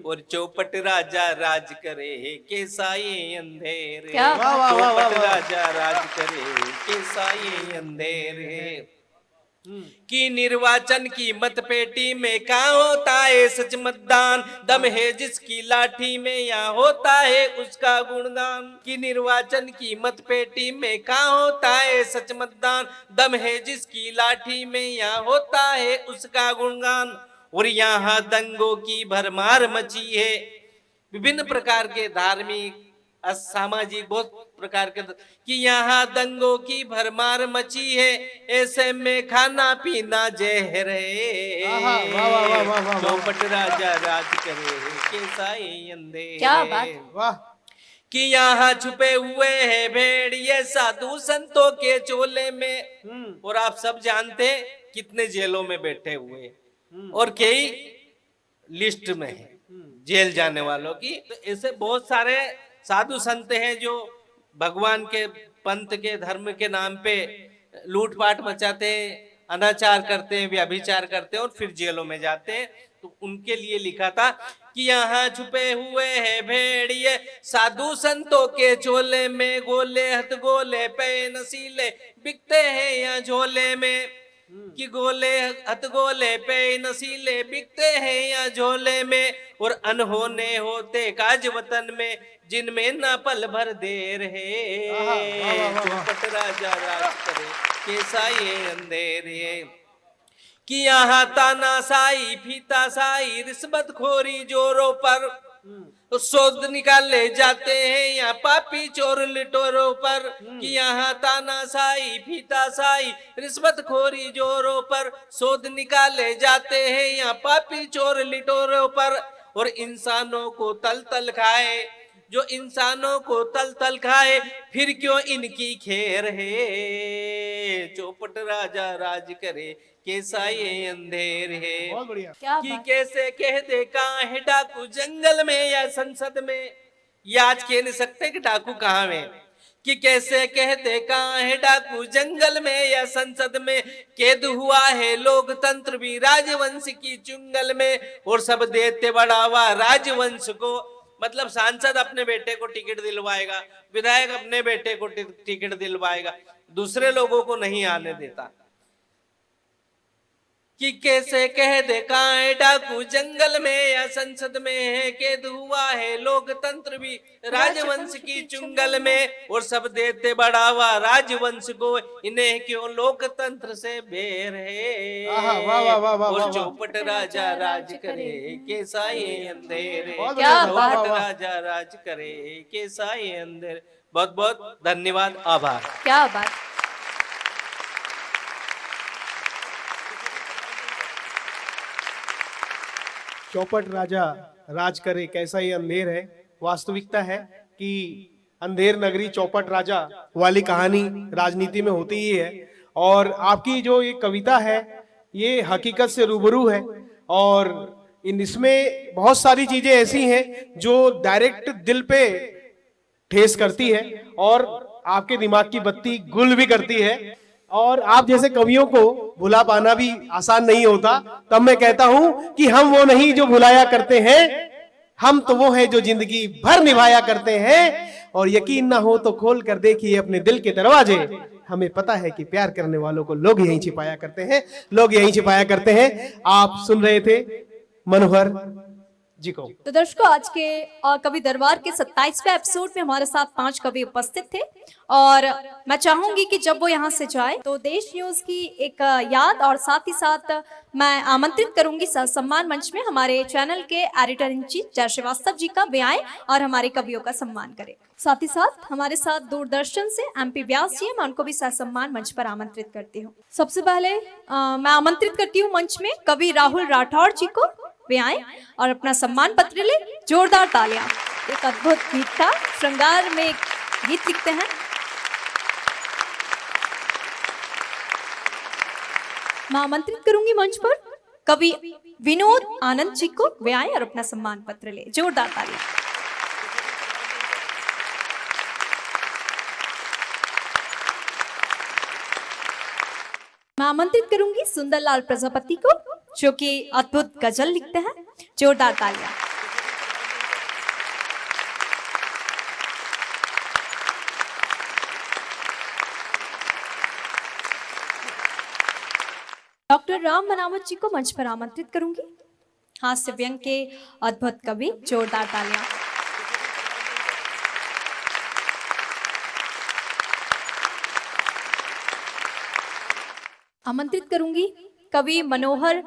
और चौपट राजा राज करे कैसा ये अंधेर है, क्या वाह, वाह, वाह, वाह, चौपट वाह। राजा राज करे कैसा ये अंधेर है, कि निर्वाचन की मतपेटी में कहाँ होता है सच मतदान, दम है जिसकी लाठी में यहाँ होता है उसका गुणगान, कि निर्वाचन की मतपेटी में कहाँ होता है सच मतदान, दम है जिसकी लाठी में यहाँ होता है उसका गुणगान, और यहाँ दंगों की भरमार मची है, विभिन्न प्रकार के धार्मिक असामाजिक बहुत प्रकार के, कि यहाँ दंगों की भरमार मची है, ऐसे में खाना पीना जहर है, आहा, वाह, वाह, वाह, वाह, वाह। चौपट राजा राज करे कैसा ये अंधेर क्या है। बात। वाह। कि यहाँ छुपे हुए हैं भेड़िए साधु संतों के चोले में, और आप सब जानते हैं कितने जेलों में बैठे हुए हैं, और कई लिस्ट में है जेल जाने वालों की। तो ऐसे बहुत सारे साधु संत हैं जो भगवान के पंथ के धर्म के नाम पे लूटपाट मचाते हैं, अनाचार करते हैं, व्यभिचार करते हैं और फिर जेलों में जाते हैं। तो उनके लिए लिखा था कि यहाँ छुपे हुए हैं भेड़िए साधु संतों के चोले में, गोले हथ गोले पे नसीले बिकते हैं यहाँ झोले में, कि गोले हथ गोले पे नसीले बिकते हैं यहाँ झोले में, और अनहोने होते काज वतन में जिनमें ना पल भर देर है, वाह, वाह, वाह। चौपट राजा राज करे कैसा ये अंधेर है, कि यहाँ तानाशाही फीताशाही रिश्वत खोरी जोरों पर, तो शोध निकाले जाते हैं यहाँ पापी चोर लिटोरों पर, कि यहाँ तानाशाही फीताशाही रिश्वत खोरी जोरों पर, शोध निकाले जाते हैं यहाँ पापी चोर लिटोरों पर, और इंसानों को तल तल खाए, जो इंसानों को तल तल खाए फिर क्यों इनकी खैर है, चौपट राजा राज करे कैसा ये अंधेर है। बहुत बढ़िया। क्या कि बात। कैसे कह दे कहाँ है डाकू जंगल में या संसद में, ये आज कह नहीं सकते कि डाकू कहाँ है, कि कैसे कह दे कहाँ है डाकू जंगल में या संसद में, कैद हुआ है लोकतंत्र भी राजवंश की चुंगल में, और सब देते बढ़ावा राजवंश को, मतलब सांसद अपने बेटे को टिकट दिलवाएगा, विधायक अपने बेटे को टिकट दिलवाएगा, दूसरे लोगों को नहीं आने देता। कि कैसे कह दे कहाँ है डाकू जंगल में या संसद में है, कैद हुआ है लोकतंत्र भी राजवंश की चुंगल में, और सब देते बढ़ावा राजवंश को, इन्हें क्यों लोकतंत्र से बेर है, आहा, वाह, वाह, वाह, वाह, और वाह। चौपट राजा राज करे कैसा ये अंधेर है, बहुत क्या बढ़िया, वाह, चौपट वाह। राजा राज करे कैसा ये अंधेर। बहुत बहुत धन्यवाद, आभार। क्या बात। चौपट राजा राज करे कैसा ये अंधेर है। वास्तविकता है कि अंधेर नगरी चौपट राजा वाली कहानी राजनीति में होती ही है, और आपकी जो ये कविता है ये हकीकत से रूबरू है, और इसमें बहुत सारी चीजें ऐसी हैं जो डायरेक्ट दिल पे ठेस करती है और आपके दिमाग की बत्ती गुल भी करती है, और आप जैसे कवियों को भुला पाना भी आसान नहीं होता। तब मैं कहता हूं कि हम वो नहीं जो भुलाया करते हैं, हम तो वो हैं जो जिंदगी भर निभाया करते हैं, और यकीन ना हो तो खोल कर देखिए अपने दिल के दरवाजे। हमें पता है कि प्यार करने वालों को लोग यहीं छिपाया करते हैं, लोग यहीं छिपाया करते हैं। आप सुन रहे थे मनोहर जी को। तो दर्शकों, आज के कवि दरबार के 27वें एपिसोड में हमारे साथ 5 कवि उपस्थित थे और मैं चाहूंगी कि जब वो यहाँ से जाए तो देश न्यूज की एक याद और साथ ही साथ मैं आमंत्रित करूंगी सम्मान मंच में हमारे चैनल के एडिटर इन चीफ जय श्रीवास्तव जी का वे आए और हमारे कवियों का सम्मान करें। साथ ही साथ हमारे साथ दूरदर्शन से MP व्यास जी, मैं उनको भी सम्मान मंच पर आमंत्रित करती हूँ। सबसे पहले मैं आमंत्रित करती हूँ मंच में कवि राहुल राठौर जी को, वे आए और अपना सम्मान पत्र ले। जोरदार तालियां। एक अद्भुत गीत था, श्रृंगार में एक गीत लिखते हैं। मैं आमंत्रित करूंगी मंच पर कवि विनोद आनंद जी को, वे आए और अपना सम्मान पत्र ले। जोरदार तालियां। मैं आमंत्रित करूंगी सुंदरलाल प्रजापति को, जो कि अद्भुत गजल लिखते हैं। जोरदार तालियां। डॉक्टर राम मनावत जी को मंच पर आमंत्रित करूंगी, हास्य व्यंग के अद्भुत कवि। जोरदार तालियां। आमंत्रित करूंगी कवि मनोहर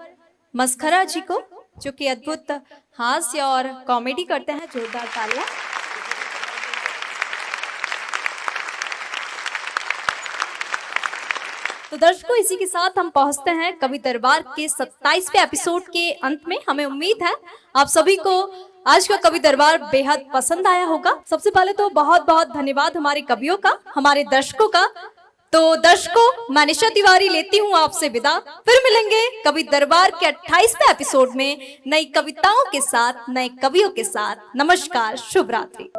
मस्खरा जी को, जो कि अद्भुत हास्य और कॉमेडी करते हैं। जोरदार तालियां। तो दर्शकों, इसी के साथ हम पहुंचते हैं कवि दरबार के 27वें एपिसोड के अंत में। हमें उम्मीद है आप सभी को आज का कवि दरबार बेहद पसंद आया होगा। सबसे पहले तो बहुत बहुत धन्यवाद हमारे कवियों का, हमारे दर्शकों का। तो दर्शकों, मैं निशा तिवारी लेती हूँ आपसे विदा। फिर मिलेंगे कवि दरबार के 28वें एपिसोड में नई कविताओं के साथ, नए कवियों के साथ। नमस्कार, शुभ रात्रि।